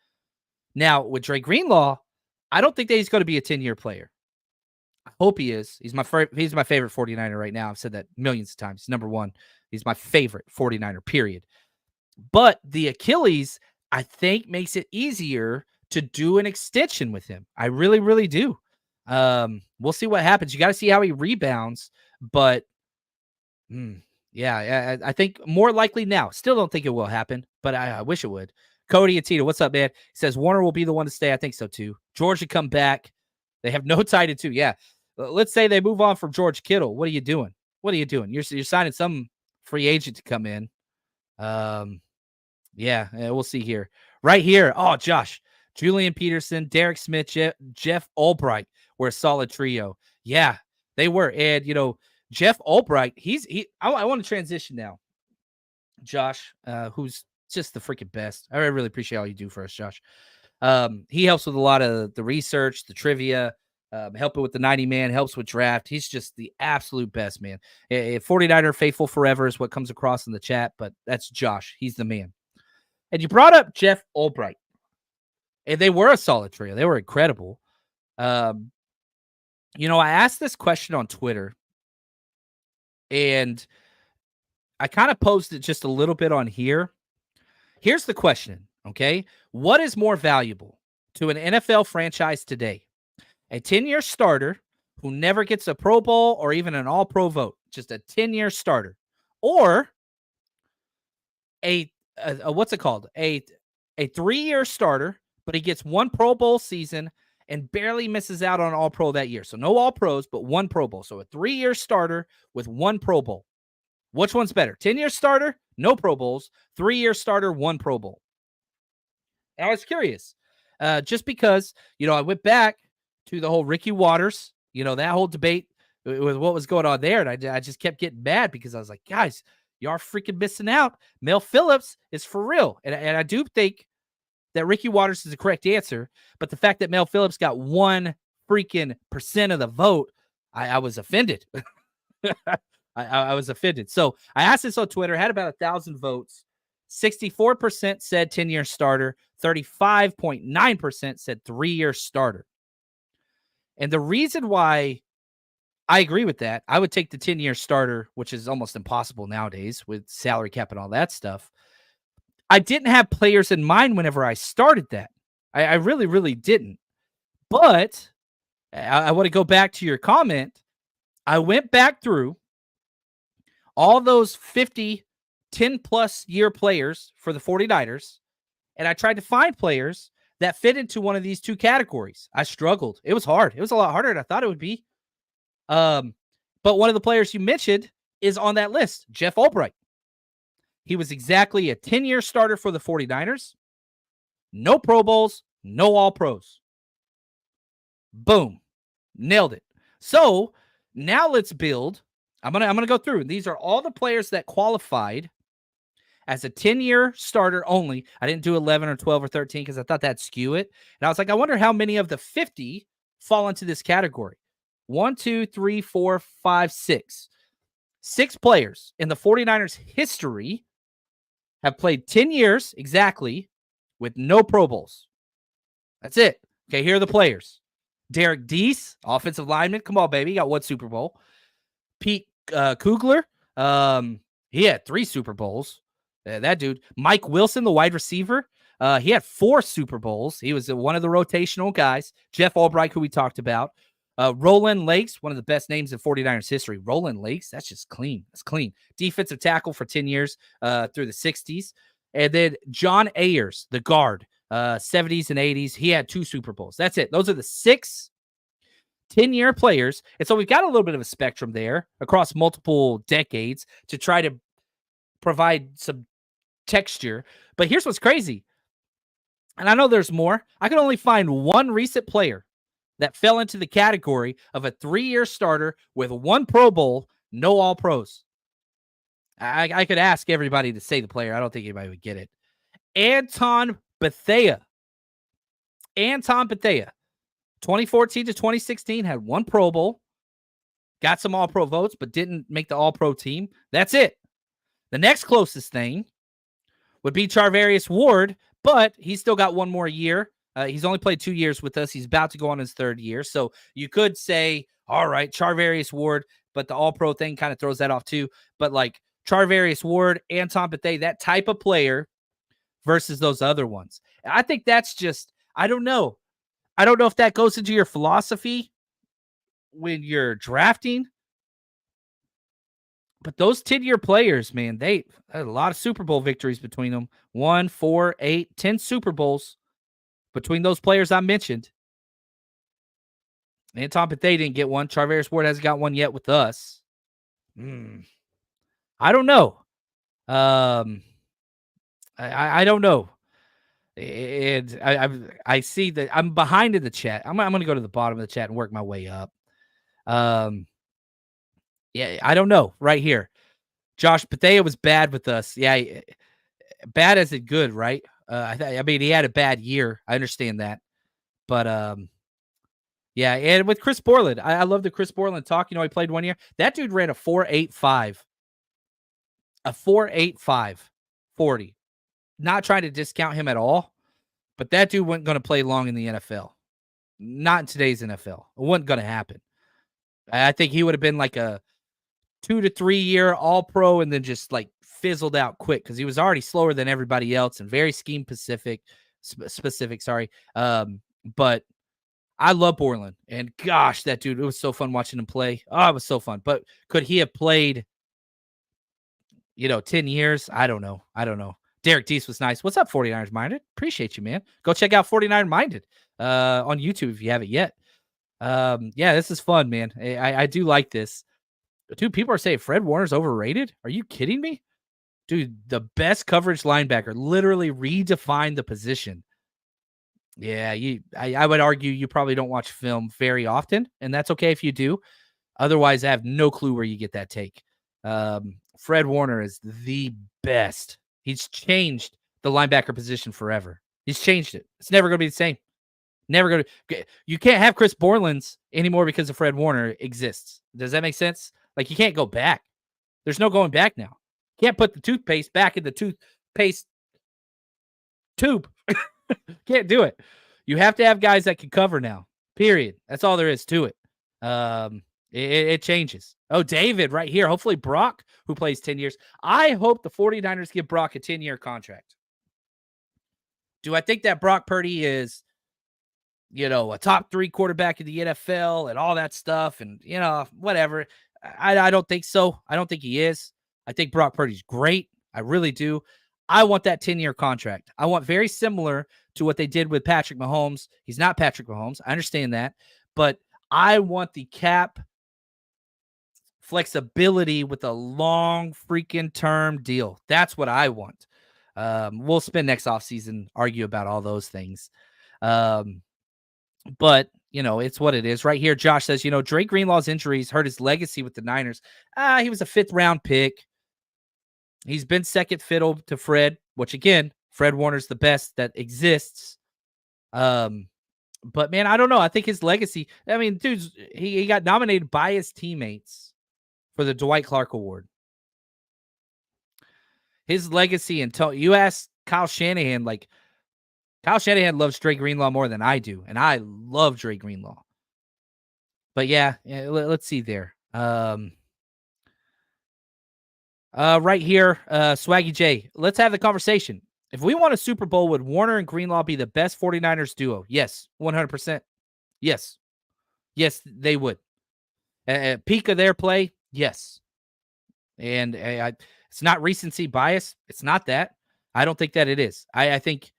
Now with Dre Greenlaw, I don't think that he's going to be a 10-year player. I hope he is. He's my favorite 49er right now. I've said that millions of times. Number 1. He's my favorite 49er, period. But the Achilles, I think, makes it easier to do an extension with him. I really, really do. We'll see what happens. You got to see how he rebounds. But, Yeah, I think more likely now. Still don't think it will happen, but I wish it would. Cody and Tito, what's up, man? He says Warner will be the one to stay. I think so too. Georgia come back. They have no tight end too. Yeah. Let's say they move on from George Kittle. What are you doing? What are you doing? You're signing some free agent to come in. Yeah, we'll see here. Right here. Oh, Josh, Julian Peterson, Derek Smith, Jeff Albright were a solid trio. Yeah, they were. And, Jeff Albright, I want to transition now. Josh, who's just the freaking best. I really appreciate all you do for us, Josh. He helps with a lot of the research, the trivia, helping with the 90 man, helps with draft. He's just the absolute best, man. 49er faithful forever is what comes across in the chat, but that's Josh. He's the man. And you brought up Jeff Albright, and they were a solid trio. They were incredible. I asked this question on Twitter, and I kind of posed it just a little bit on here. Here's the question, okay? What is more valuable to an NFL franchise today? A 10-year starter who never gets a Pro Bowl or even an All-Pro vote, just a 10-year starter, or a what's it called? A 3-year starter, but he gets one Pro Bowl season and barely misses out on All-Pro that year. So no All-Pros, but one Pro Bowl. So a 3-year starter with one Pro Bowl. Which one's better? 10-year starter, no Pro Bowls. 3-year starter, one Pro Bowl. And I was curious, just because, I went back to the whole Ricky Waters, that whole debate with what was going on there. And I just kept getting mad because I was like, guys, you are freaking missing out. Mel Phillips is for real. And I do think that Ricky Waters is the correct answer. But the fact that Mel Phillips got 1% of the vote, I was offended. I was offended. So I asked this on Twitter, had about 1,000 votes. 64% said 10-year starter. 35.9% said 3-year starter. And the reason why I agree with that, I would take the 10-year starter, which is almost impossible nowadays with salary cap and all that stuff. I didn't have players in mind whenever I started that. I really, really didn't. But I want to go back to your comment. I went back through all those 50, 10-plus year players for the 49ers, and I tried to find players that fit into one of these two categories. I struggled. It was hard. It was a lot harder than I thought it would be. But one of the players you mentioned is on that list, Jeff Albright. He was exactly a 10-year starter for the 49ers. No Pro Bowls, no All-Pros. Boom. Nailed it. So now let's build. I'm gonna go through. These are all the players that qualified as a 10-year starter only. I didn't do 11 or 12 or 13 because I thought that'd skew it. And I was like, I wonder how many of the 50 fall into this category. 1, 2, 3, 4, 5, 6. 6 players in the 49ers history have played 10 years exactly with no Pro Bowls. That's it. Okay, here are the players. Derek Deese, offensive lineman. Come on, baby. He got 1 Super Bowl. Pete Kugler. He had 3 Super Bowls. That dude. Mike Wilson, the wide receiver. He had 4 Super Bowls. He was one of the rotational guys. Jeff Albright, who we talked about. Roland Lakes, one of the best names in 49ers history. Roland Lakes, that's just clean. That's clean. Defensive tackle for 10 years through the 60s. And then John Ayers, the guard, 70s and 80s. He had 2 Super Bowls. That's it. Those are the 6 10-year players. And so we've got a little bit of a spectrum there across multiple decades to try to provide some texture. But here's what's crazy. And I know there's more. I could only find one recent player that fell into the category of a 3-year starter with 1 Pro Bowl, no All-Pros. I could ask everybody to say the player. I don't think anybody would get it. Anton Bethea. 2014 to 2016 had 1 Pro Bowl, got some All-Pro votes, but didn't make the All-Pro team. That's it. The next closest thing would be Charvarius Ward, but he's still got 1 more year. He's only played 2 years with us. He's about to go on his 3rd year. So you could say, all right, Charvarius Ward, but the All-Pro thing kind of throws that off too. But like Charvarius Ward, Anton Bethea, that type of player versus those other ones. I think that's just, I don't know. I don't know if that goes into your philosophy when you're drafting. But those 10-year players, man, they had a lot of Super Bowl victories between them. 1, 4, 8, 10 Super Bowls between those players I mentioned. And Tom Pethay didn't get one. Charvarius Ward hasn't got one yet with us. I don't know. I don't know. And I see that I'm behind in the chat. I'm going to go to the bottom of the chat and work my way up. Yeah, I don't know. Right here, Josh Pethay was bad with us. Yeah, bad as in good, right? I mean, he had a bad year. I understand that, but yeah. And with Chris Borland, I love the Chris Borland talk. You know, he played 1 year. That dude ran a 4.85, a 4.85 40. Not trying to discount him at all, but that dude wasn't going to play long in the NFL. Not in today's NFL. It wasn't going to happen. I think he would have been like a 2 to 3 year all pro and then just like fizzled out quick because he was already slower than everybody else and very scheme specific. But I love Borland, and gosh, that dude, it was so fun watching him play. Oh, it was so fun. But could he have played, 10 years? I don't know. Derek Deese was nice. What's up, 49ers Minded? Appreciate you, man. Go check out 49 Minded on YouTube if you haven't yet. Yeah, this is fun, man. I do like this. Dude, people are saying Fred Warner's overrated. Are you kidding me? Dude, the best coverage linebacker, literally redefined the position. Yeah, I would argue you probably don't watch film very often, and that's okay if you do. Otherwise, I have no clue where you get that take. Fred Warner is the best. He's changed the linebacker position forever. He's changed it. It's never going to be the same. Never going to. You can't have Chris Borland's anymore because of Fred Warner exists. Does that make sense? Like, you can't go back. There's no going back now. You can't put the toothpaste back in the toothpaste tube. Can't do it. You have to have guys that can cover now. Period. That's all there is to it. It changes. Oh, David right here. Hopefully Brock, who plays 10 years. I hope the 49ers give Brock a 10-year contract. Do I think that Brock Purdy is, a top 3 quarterback in the NFL and all that stuff and, whatever? I don't think so. I don't think he is. I think Brock Purdy's great. I really do. I want that 10-year contract. I want very similar to what they did with Patrick Mahomes. He's not Patrick Mahomes. I understand that. But I want the cap flexibility with a long freaking term deal. That's what I want. We'll spend next offseason argue about all those things. But, it's what it is. Right here, Josh says, Dre Greenlaw's injuries hurt his legacy with the Niners. He was a 5th-round pick. He's been second fiddle to Fred, which, again, Fred Warner's the best that exists. But, man, I don't know. I think his legacy, dude, he got nominated by his teammates for the Dwight Clark Award. His legacy, until you ask Kyle Shanahan, Kyle Shanahan loves Dre Greenlaw more than I do, and I love Dre Greenlaw. But, yeah, let's see there. Right here, Swaggy J. Let's have the conversation. If we want a Super Bowl, would Warner and Greenlaw be the best 49ers duo? Yes, 100%. Yes. Yes, they would. At peak of their play, yes. And it's not recency bias. It's not that. I don't think that it is. I think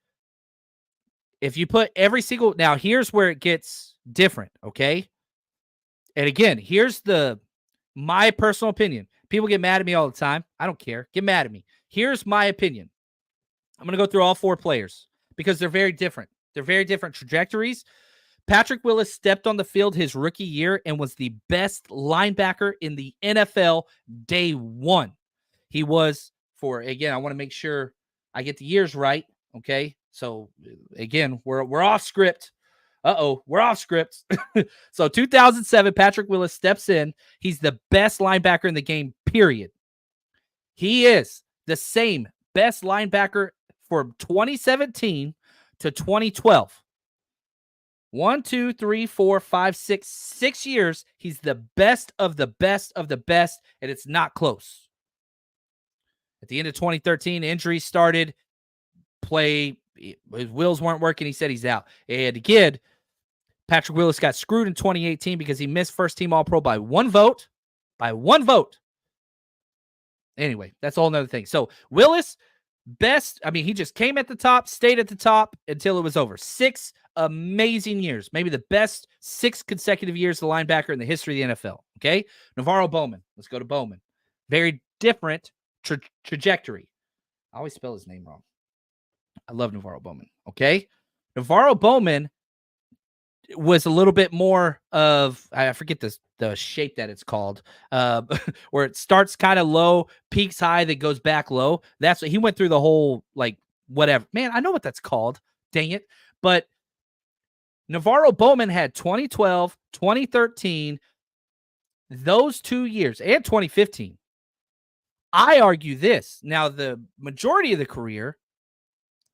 if you put every single... Now, here's where it gets different, okay? And again, here's my personal opinion. People get mad at me all the time. I don't care. Get mad at me. Here's my opinion. I'm going to go through all 4 players because they're very different. They're very different trajectories. Patrick Willis stepped on the field his rookie year and was the best linebacker in the NFL day 1. He was I want to make sure I get the years right. Okay. So again, we're off script. We're off script. So 2007, Patrick Willis steps in. He's the best linebacker in the game, period. He is the same best linebacker from 2017 to 2012. 1, 2, 3, 4, 5, 6 years. He's the best of the best of the best, and it's not close. At the end of 2013, injuries started. His wheels weren't working. He said he's out. And again, Patrick Willis got screwed in 2018 because he missed first team All-Pro by 1 vote. By 1 vote. Anyway, that's a whole nother thing. So Willis, best. I mean, he just came at the top, stayed at the top until it was over. 6 amazing years, maybe the best 6 consecutive years of the linebacker in the history of the NFL. Okay, Navarro Bowman. Let's go to Bowman. Very different trajectory. I always spell his name wrong. I love Navarro Bowman. Okay, Navarro Bowman was a little bit more of, I forget the shape that it's called, where it starts kind of low, peaks high, that goes back low. That's what he went through, the whole, like, whatever. Man, I know what that's called. Dang it. But Navarro Bowman had 2012, 2013, those 2 years, and 2015. I argue this. Now, the majority of the career,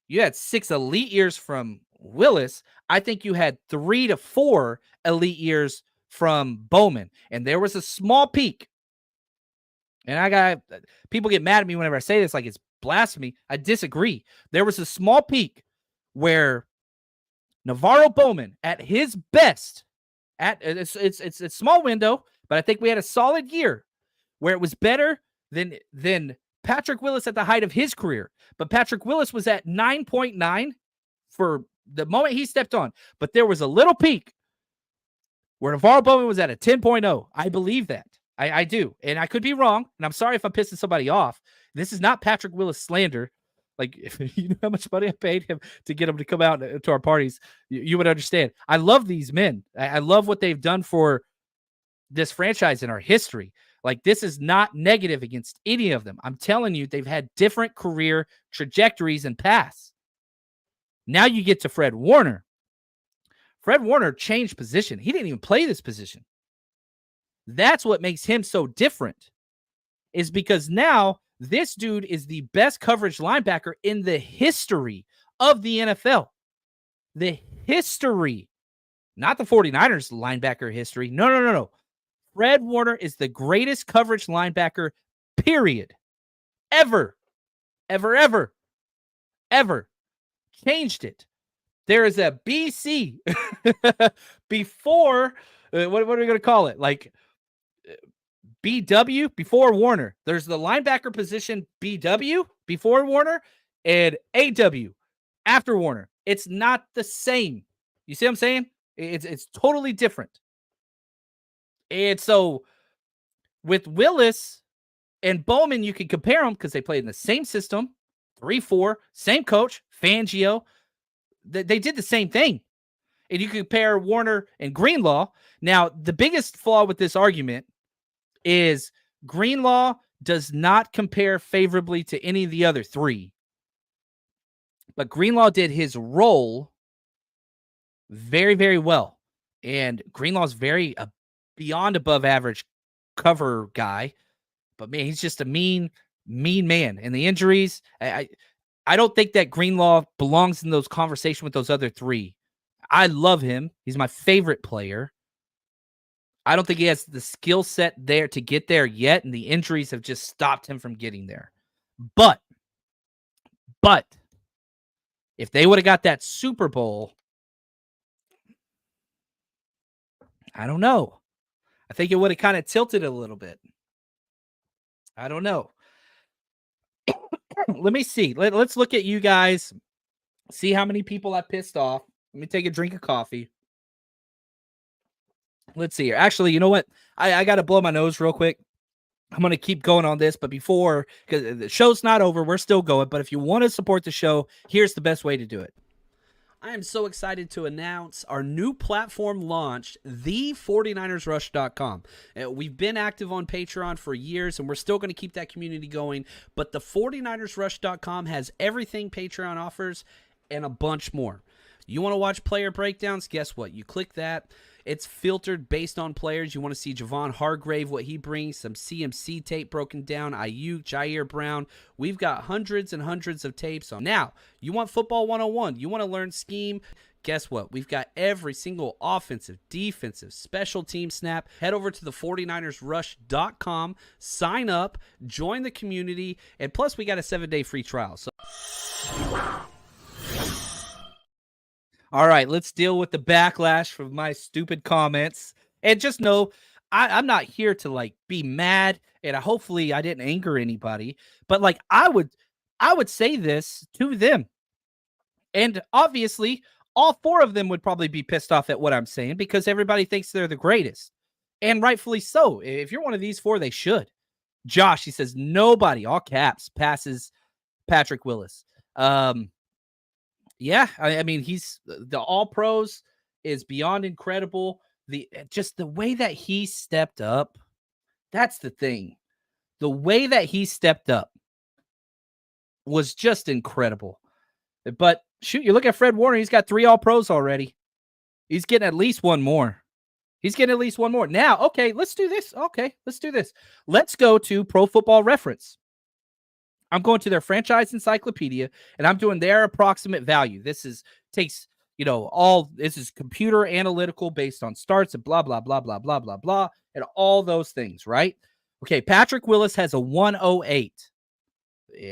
you had 6 elite years from Willis. I think you had 3 to 4 elite years from Bowman. And there was a small peak. And people get mad at me whenever I say this, like it's blasphemy. I disagree. There was a small peak where Navarro Bowman, at his best, it's a small window, but I think we had a solid year where it was better than Patrick Willis at the height of his career. But Patrick Willis was at 9.9 for the moment he stepped on. But there was a little peak where Navarro Bowman was at a 10.0. I believe that. I do. And I could be wrong. And I'm sorry if I'm pissing somebody off. This is not Patrick Willis slander. Like, if you know how much money I paid him to get him to come out to our parties, you would understand. I love these men. I love what they've done for this franchise in our history. Like, this is not negative against any of them. I'm telling you, they've had different career trajectories and paths. Now you get to Fred Warner. Fred Warner changed position. He didn't even play this position. That's what makes him so different, is because now this dude is the best coverage linebacker in the history of the NFL. The history, not the 49ers linebacker history. No. Fred Warner is the greatest coverage linebacker, period. Ever. Changed it. There is a BC before, what are we going to call it? Like BW before Warner. There's the linebacker position BW before Warner and AW after Warner. It's not the same. You see what I'm saying? It's totally different. And so with Willis and Bowman, you can compare them because they played in the same system, 3-4, same coach, Fangio. They did the same thing. And you can compare Warner and Greenlaw. Now, the biggest flaw with this argument is Greenlaw does not compare favorably to any of the other 3. But Greenlaw did his role very, very well. And Greenlaw's very beyond above average cover guy. But, man, he's just a mean man. And the injuries, I don't think that Greenlaw belongs in those conversations with those other 3. I love him. He's my favorite player. I don't think he has the skill set there to get there yet, and the injuries have just stopped him from getting there. But if they would have got that Super Bowl, I don't know. I think it would have kind of tilted a little bit. I don't know. Let me see. Let's look at you guys. See how many people I pissed off. Let me take a drink of coffee. Let's see here. Actually, you know what? I got to blow my nose real quick. I'm going to keep going on this, but before, because the show's not over, we're still going. But if you want to support the show, here's the best way to do it. I am so excited to announce our new platform launched, the49ersrush.com. We've been active on Patreon for years, and we're still going to keep that community going. But the 49ersrush.com has everything Patreon offers and a bunch more. You want to watch player breakdowns? Guess what? You click that. It's filtered based on players. You want to see Javon Hargrave, what he brings, some CMC tape broken down, Ayuk, Jair Brown. We've got hundreds and hundreds of tapes on. Now, you want football 101. You want to learn scheme. Guess what? We've got every single offensive, defensive, special team snap. Head over to the 49ersrush.com, sign up, join the community, and plus we got a 7-day free trial. So, all right, let's deal with the backlash from my stupid comments. And just know, I'm not here to like be mad, and hopefully I didn't anger anybody, but like I would say this to them. And obviously, all four of them would probably be pissed off at what I'm saying because everybody thinks they're the greatest. And rightfully so. If you're one of these four, they should. Josh, he says, nobody, all caps, passes Patrick Willis. Yeah, I mean, he's the all pros is beyond incredible. Just the way that he stepped up, that's the thing. The way that he stepped up was just incredible. But shoot, you look at Fred Warner, he's got 3 all pros already. He's getting at least one more. Now, okay, let's do this. Let's go to Pro Football Reference. I'm going to their franchise encyclopedia and I'm doing their approximate value. This is computer analytical based on starts and blah, blah, blah, blah, blah, blah, blah, and all those things, right? Okay, Patrick Willis has a 108.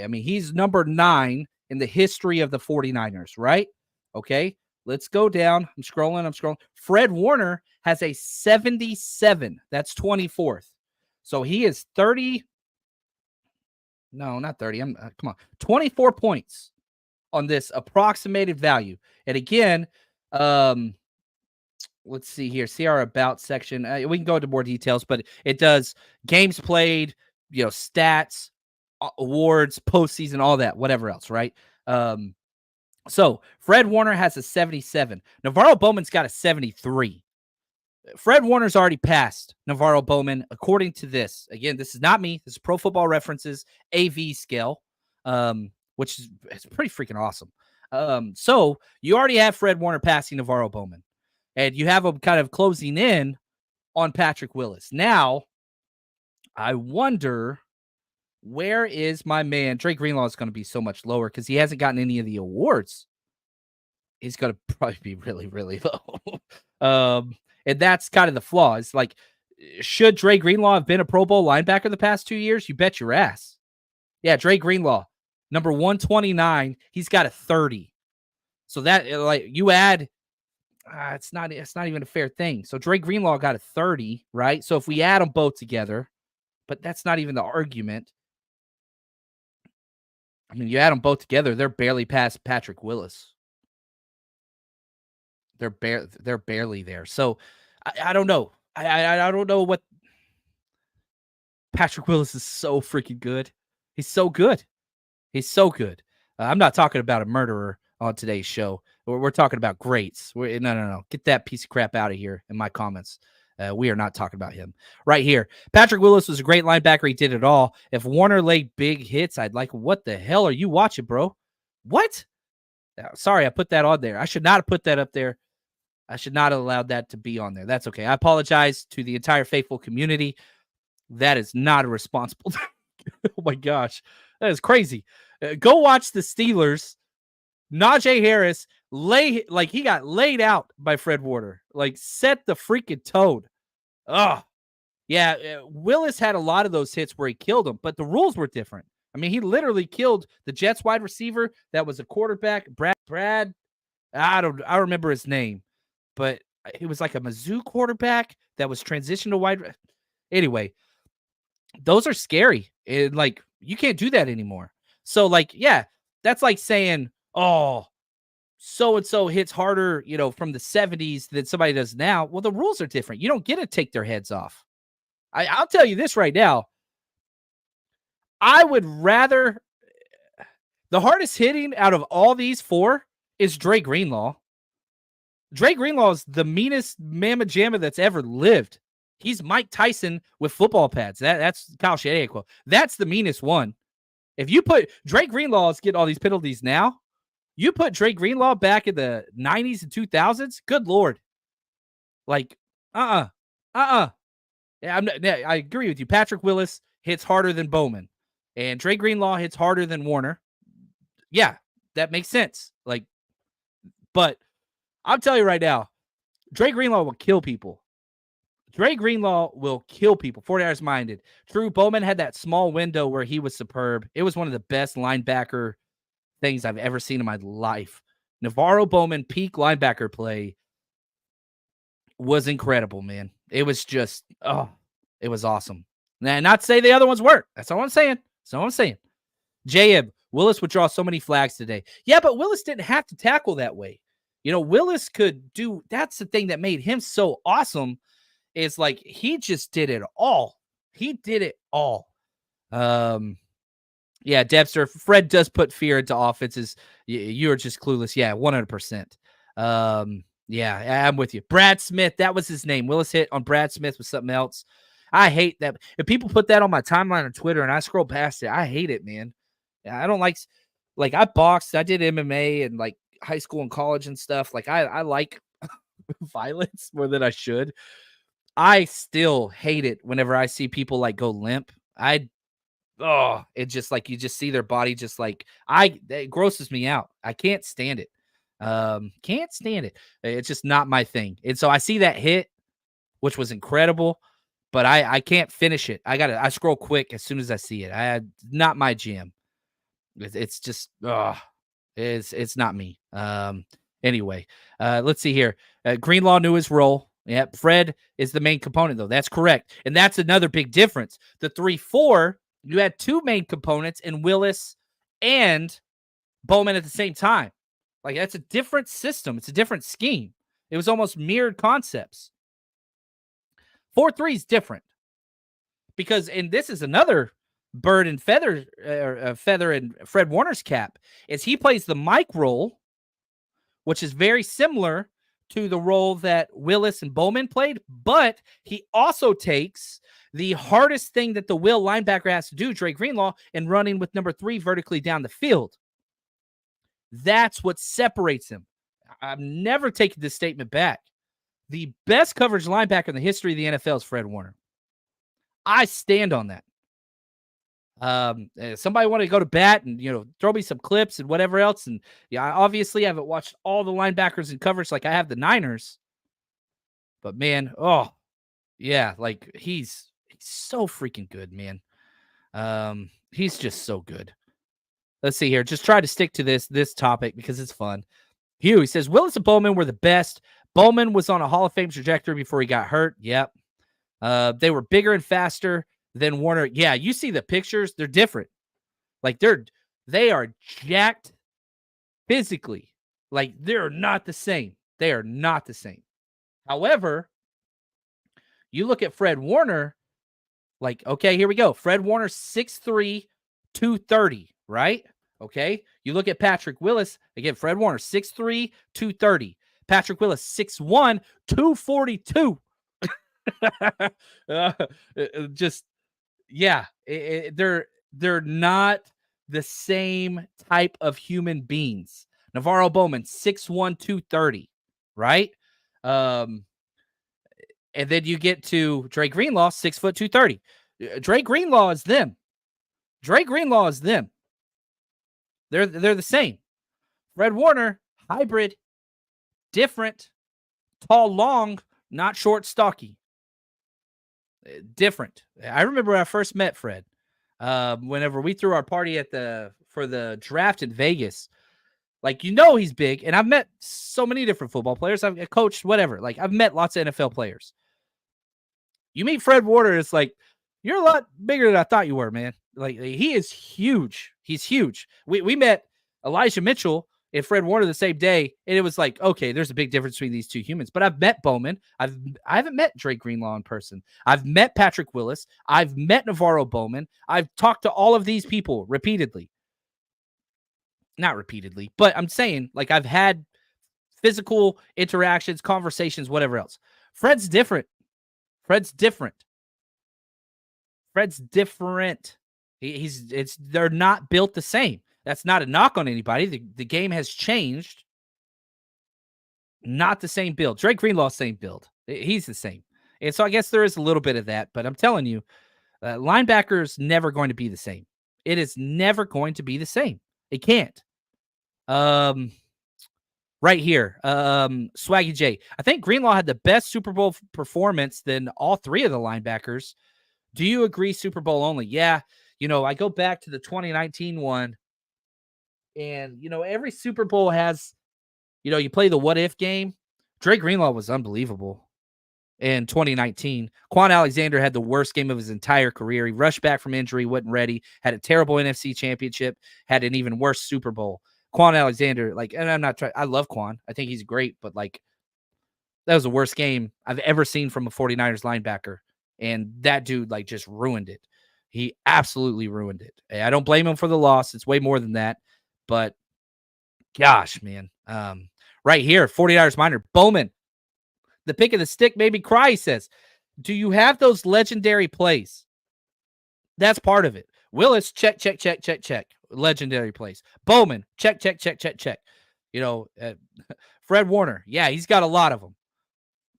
I mean, he's number 9 in the history of the 49ers, right? Okay, let's go down. I'm scrolling. Fred Warner has a 77. That's 24th. So he is 30. No, not 30. Come on. 24 points on this approximated value. And again, let's see here. See our about section. We can go into more details, but it does games played, stats, awards, postseason, all that, whatever else, right? So Fred Warner has a 77. Navarro Bowman's got a 73. Fred Warner's already passed Navarro Bowman according to this. Again, this is not me. This is Pro Football References AV scale, which is it's pretty freaking awesome. So you already have Fred Warner passing Navarro Bowman, and you have him kind of closing in on Patrick Willis. Now, I wonder, where is my man? Drake Greenlaw is going to be so much lower because he hasn't gotten any of the awards. He's going to probably be really, really low. And that's kind of the flaw. It's like, should Dre Greenlaw have been a Pro Bowl linebacker the past 2 years? You bet your ass. Yeah, Dre Greenlaw, number 129. He's got a 30. So that, like, you add, it's not even a fair thing. So Dre Greenlaw got a 30, right? So if we add them both together, but that's not even the argument. I mean, you add them both together, they're barely past Patrick Willis. They're barely there. So I don't know. I don't know what. Patrick Willis is so freaking good. He's so good. I'm not talking about a murderer on today's show. We're talking about greats. No. Get that piece of crap out of here in my comments. We are not talking about him right here. Patrick Willis was a great linebacker. He did it all. If Warner laid big hits, I'd like, what the hell are you watching, bro? What? Sorry, I put that on there. I should not have put that up there. I should not have allowed that to be on there. That's okay. I apologize to the entire faithful community. That is not a responsible. Oh my gosh. That is crazy. Go watch the Steelers. Najee Harris he got laid out by Fred Warner. Like, set the freaking tone. Oh, yeah. Willis had a lot of those hits where he killed him, but the rules were different. I mean, he literally killed the Jets wide receiver that was a quarterback, Brad. I remember his name, but it was like a Mizzou quarterback that was transitioned to wide. Anyway, those are scary. And like, you can't do that anymore. So like, yeah, that's like saying, oh, so-and-so hits harder, from the 70s than somebody does now. Well, the rules are different. You don't get to take their heads off. I'll tell you this right now. I would rather, the hardest hitting out of all these four is Dre Greenlaw. Dre Greenlaw is the meanest mamma jamma that's ever lived. He's Mike Tyson with football pads. That's Kyle Shanahan quote. That's the meanest one. If you put Dre Greenlaw is getting all these penalties now, you put Dre Greenlaw back in the 90s and 2000s, good Lord. Like, Yeah, I agree with you. Patrick Willis hits harder than Bowman, and Dre Greenlaw hits harder than Warner. Yeah, that makes sense. Like, but I'm telling you right now, Dre Greenlaw will kill people. 49ers minded. True, Bowman had that small window where he was superb. It was one of the best linebacker things I've ever seen in my life. Navarro Bowman peak linebacker play was incredible, man. It was just, it was awesome. Now, not to say the other ones weren't. That's all I'm saying. That's all I'm saying. JM, Willis would draw so many flags today. Yeah, but Willis didn't have to tackle that way. Willis could do, that's the thing that made him so awesome, is like he just did it all. He did it all. Yeah, Debster, Fred does put fear into offenses. You're just clueless. Yeah, 100%. Yeah, I'm with you. Brad Smith, that was his name. Willis hit on Brad Smith with something else. I hate that. If people put that on my timeline on Twitter and I scroll past it, I hate it, man. I don't like I boxed, I did MMA and like high school and college and stuff. Like I like violence more than I should. I still hate it whenever I see people like go limp. It just like you just see their body just like it grosses me out. I can't stand it. Can't stand it. It's just not my thing. And so I see that hit, which was incredible, but I can't finish it. I scroll quick as soon as I see it. Not my jam. It's just it's not me. Anyway, let's see here. Greenlaw knew his role. Yep, Fred is the main component though. That's correct. And that's another big difference. The 3-4, you had two main components in Willis and Bowman at the same time. Like that's a different system. It's a different scheme. It was almost mirrored concepts. 4-3 is different because, and this is another bird and feather, feather in Fred Warner's cap, is he plays the Mike role, which is very similar to the role that Willis and Bowman played, but he also takes the hardest thing that the will linebacker has to do, Dre Greenlaw, and running with number 3 vertically down the field. That's what separates him. I've never taken this statement back. The best coverage linebacker in the history of the NFL is Fred Warner. I stand on that. Somebody wanted to go to bat and, throw me some clips and whatever else. And yeah, obviously I haven't watched all the linebackers in coverage like I have the Niners, but man, like he's so freaking good, man. He's just so good. Let's see here. Just try to stick to this topic because it's fun. Hugh, he says, Willis and Bowman were the best. Bowman was on a Hall of Fame trajectory before he got hurt. Yep. They were bigger and faster than Warner. Yeah, you see the pictures. They're different. Like they are jacked physically. Like they're not the same. They are not the same. However, you look at Fred Warner, like, okay, here we go. Fred Warner, 6'3", 230, right? Okay. You look at Patrick Willis, again, Fred Warner, 6'3", 230. Patrick Willis, 6'1", 242. Just, yeah, they're not the same type of human beings. Navarro Bowman, 6'1", 230, right? And then you get to Dre Greenlaw, 6 foot 230. Dre Greenlaw is them. Dre Greenlaw is them. They're the same. Fred Warner, hybrid, different, tall, long, not short, stocky. Different. I remember when I first met Fred. Whenever we threw our party for the draft in Vegas, like, he's big, and I've met so many different football players. I've coached whatever. Like, I've met lots of NFL players. You meet Fred Warner, it's like, you're a lot bigger than I thought you were, man. Like, he is huge. He's huge. We met Elijah Mitchell and Fred Warner the same day, and it was like, okay, there's a big difference between these two humans. But I've met Bowman. I haven't met Drake Greenlaw in person. I've met Patrick Willis. I've met Navarro Bowman. I've talked to all of these people repeatedly. Not repeatedly, but I'm saying, like, I've had physical interactions, conversations, whatever else. Fred's different. They're not built the same. That's not a knock on anybody. The game has changed. Not the same build. Drake Greenlaw, same build. He's the same. And so I guess there is a little bit of that, but I'm telling you, linebacker's never going to be the same. It is never going to be the same. It can't. Right here, Swaggy J. I think Greenlaw had the best Super Bowl performance than all three of the linebackers. Do you agree Super Bowl only? Yeah. I go back to the 2019 one, and, every Super Bowl has, you play the what if game. Drake Greenlaw was unbelievable. in 2019. Quan Alexander had the worst game of his entire career. He rushed back from injury, wasn't ready, had a terrible NFC championship, had an even worse Super Bowl. Quan Alexander, like, and I'm not trying, I love Quan. I think he's great, but like, that was the worst game I've ever seen from a 49ers linebacker. And that dude, like, just ruined it. He absolutely ruined it. I don't blame him for the loss. It's way more than that. But gosh, man. Right here, 49ers minor. Bowman, the pick of the stick made me cry, he says. Do you have those legendary plays? That's part of it. Willis, check. Legendary plays. Bowman, check. You know, Fred Warner, yeah, he's got a lot of them.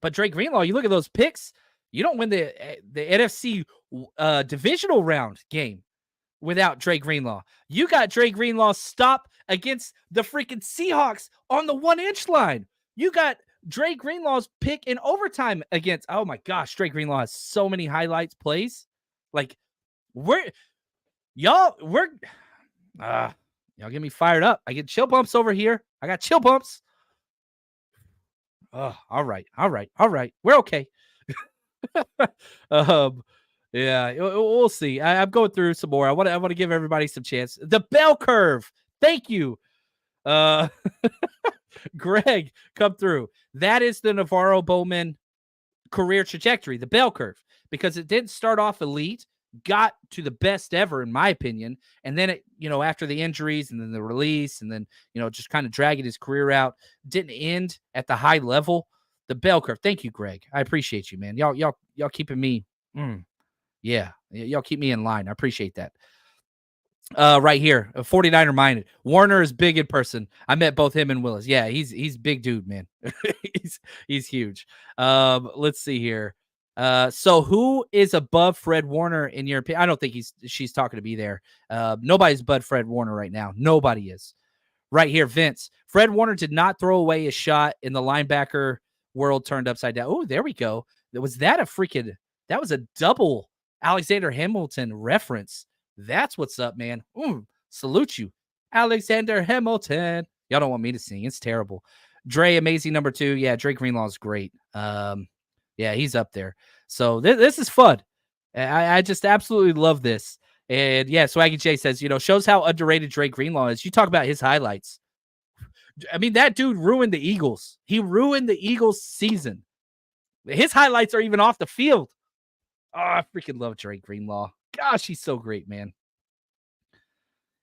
But Drake Greenlaw, you look at those picks, you don't win the NFC divisional round game without Drake Greenlaw. You got Drake Greenlaw stop against the freaking Seahawks on the 1-inch line. You got Drake Greenlaw's pick in overtime against, oh my gosh, Drake Greenlaw has so many highlights plays. Like, y'all get me fired up. I get chill bumps over here. I got chill bumps. Oh, all right. We're okay. Yeah, we'll see. I'm going through some more. I want to give everybody some chance. The bell curve. Thank you. Greg, come through. That is the Navarro Bowman career trajectory, the bell curve, because it didn't start off elite, got to the best ever, in my opinion. And then it, after the injuries and then the release and then, just kind of dragging his career out, didn't end at the high level. The bell curve. Thank you, Greg. I appreciate you, man. Y'all keeping me. Yeah. Y'all keep me in line. I appreciate that. Right here, a 49er minded. Warner is big in person. I met both him and Willis. Yeah, he's big dude, man. he's huge. Let's see here. So who is above Fred Warner in your opinion? I don't think she's talking to be there. Nobody's above Fred Warner right now. Nobody is. Right here, Vince. Fred Warner did not throw away a shot in the linebacker world turned upside down. Oh, there we go. That was a double Alexander Hamilton reference. That's what's up, man. Salute you, Alexander Hamilton. Y'all don't want me to sing. It's terrible. Dre, amazing number 2. Yeah, Drake Greenlaw is great. Yeah, he's up there. So this is fun. I just absolutely love this. And yeah, Swaggy J says, shows how underrated Drake Greenlaw is. You talk about his highlights. I mean, that dude ruined the Eagles. He ruined the Eagles season. His highlights are even off the field. Oh, I freaking love Drake Greenlaw. Gosh, he's so great, man.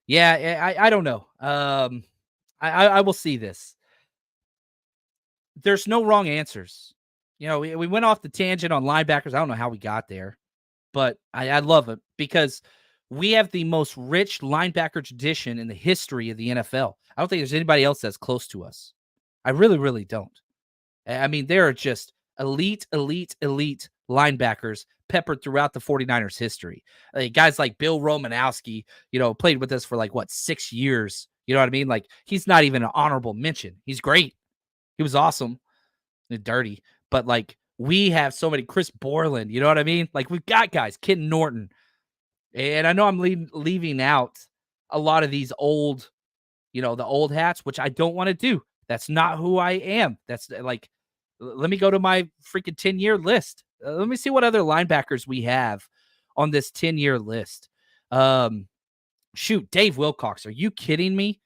Yeah, I don't know. I will see this. There's no wrong answers. We went off the tangent on linebackers. I don't know how we got there, but I love it because we have the most rich linebacker tradition in the history of the NFL. I don't think there's anybody else that's close to us. I really, really don't. I mean, there are just elite linebackers peppered throughout the 49ers history. Guys like Bill Romanowski, played with us for 6 years. You know what I mean? Like, he's not even an honorable mention. He's great. He was awesome and dirty. But we have so many, Chris Borland, you know what I mean? We've got guys, Ken Norton. And I know I'm leaving out a lot of these old, the old hats, which I don't want to do. That's not who I am. That's let me go to my freaking 10-year list. Let me see what other linebackers we have on this 10-year list. Shoot, Dave Wilcox. Are you kidding me?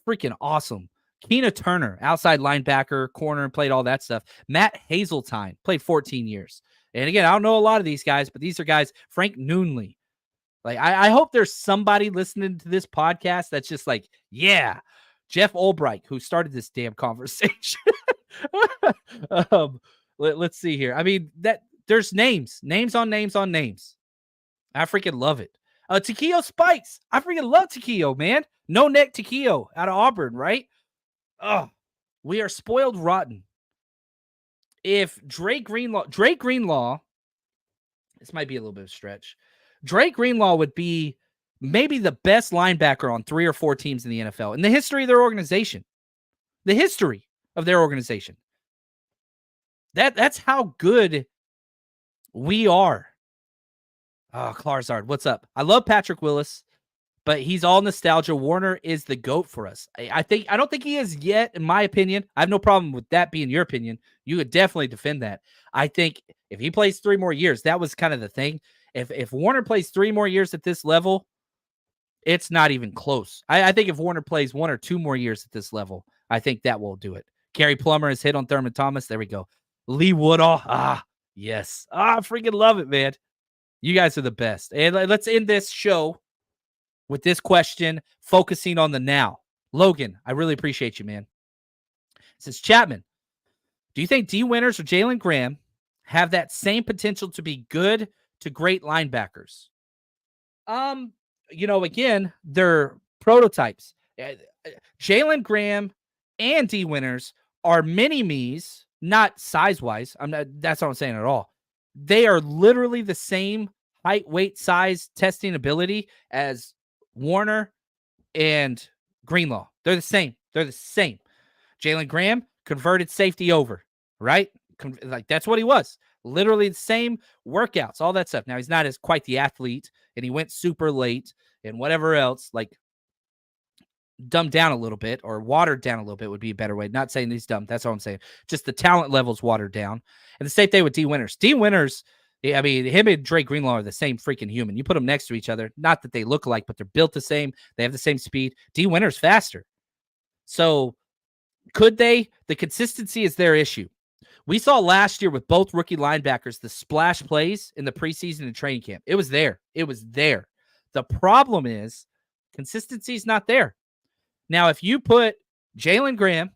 Freaking awesome. Keena Turner, outside linebacker, corner, played all that stuff. Matt Hazeltine, played 14 years. And again, I don't know a lot of these guys, but these are guys. Frank Noonley. I hope there's somebody listening to this podcast that's just yeah. Jeff Albright, who started this damn conversation. Let's see here. I mean, there's names on names. I freaking love it. Takeo Spikes. I freaking love Takeo, man. No neck Takeo out of Auburn, right? Oh, we are spoiled rotten. If Drake Greenlaw, this might be a little bit of a stretch. Drake Greenlaw would be maybe the best linebacker on 3 or 4 teams in the NFL in the history of their organization. The history of their organization. That's how good we are. Oh, Clarzard, what's up? I love Patrick Willis. but he's all nostalgia. Warner is the GOAT for us. I don't think he is yet, in my opinion. I have no problem with that being your opinion. You could definitely defend that. I think if he plays 3 more years, that was kind of the thing. If Warner plays 3 more years at this level, it's not even close. I think if Warner plays 1 or 2 more years at this level, I think that will do it. Gary Plummer has hit on Thurman Thomas. There we go. Lee Woodall. Yes. I freaking love it, man. You guys are the best. And let's end this show with this question, focusing on the now. Logan, I really appreciate you, man. It says, Chapman, do you think D. Winters or Jalen Graham have that same potential to be good to great linebackers? Again, they're prototypes. Jalen Graham and D. Winters are mini-me's, not size-wise. That's not what I'm saying at all. They are literally the same height, weight, size, testing ability as Warner and Greenlaw. They're the same. Jalen Graham, converted safety over, right? Like, that's what he was. Literally the same workouts, all that stuff. Now, he's not as quite the athlete, and he went super late and whatever else, like dumbed down a little bit or watered down a little bit would be a better way. Not saying he's dumb. That's all I'm saying. Just the talent level's watered down. And the same thing with D. Winters. D. Winters, I mean, him and Drake Greenlaw are the same freaking human. You put them next to each other, not that they look alike, but they're built the same. They have the same speed. D. Winters faster. So could they? The consistency is their issue. We saw last year with both rookie linebackers the splash plays in the preseason and training camp. It was there. The problem is consistency is not there. Now, if you put Jalen Graham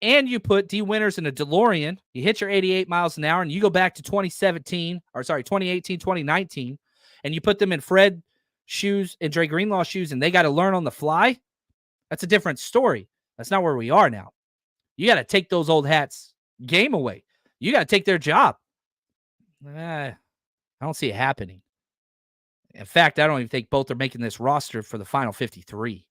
and you put D. Winters in a DeLorean, you hit your 88 miles an hour and you go back to 2018, 2019, and you put them in Fred shoes and Dre Greenlaw shoes and they got to learn on the fly, that's a different story. That's not where we are now. You got to take those old hats game away. You got to take their job. I don't see it happening. In fact, I don't even think both are making this roster for the final 53.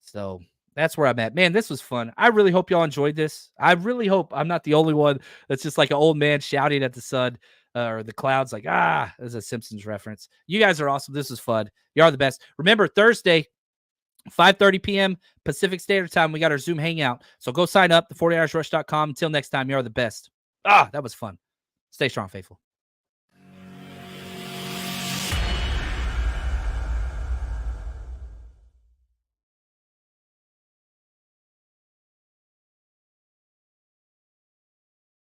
So that's where I'm at. Man, this was fun. I really hope y'all enjoyed this. I really hope I'm not the only one that's just like an old man shouting at the sun or the clouds like, there's a Simpsons reference. You guys are awesome. This was fun. You are the best. Remember, Thursday, 5:30 p.m. Pacific Standard Time, we got our Zoom hangout. So go sign up, the 40hoursrush.com. Until next time, you are the best. That was fun. Stay strong, faithful.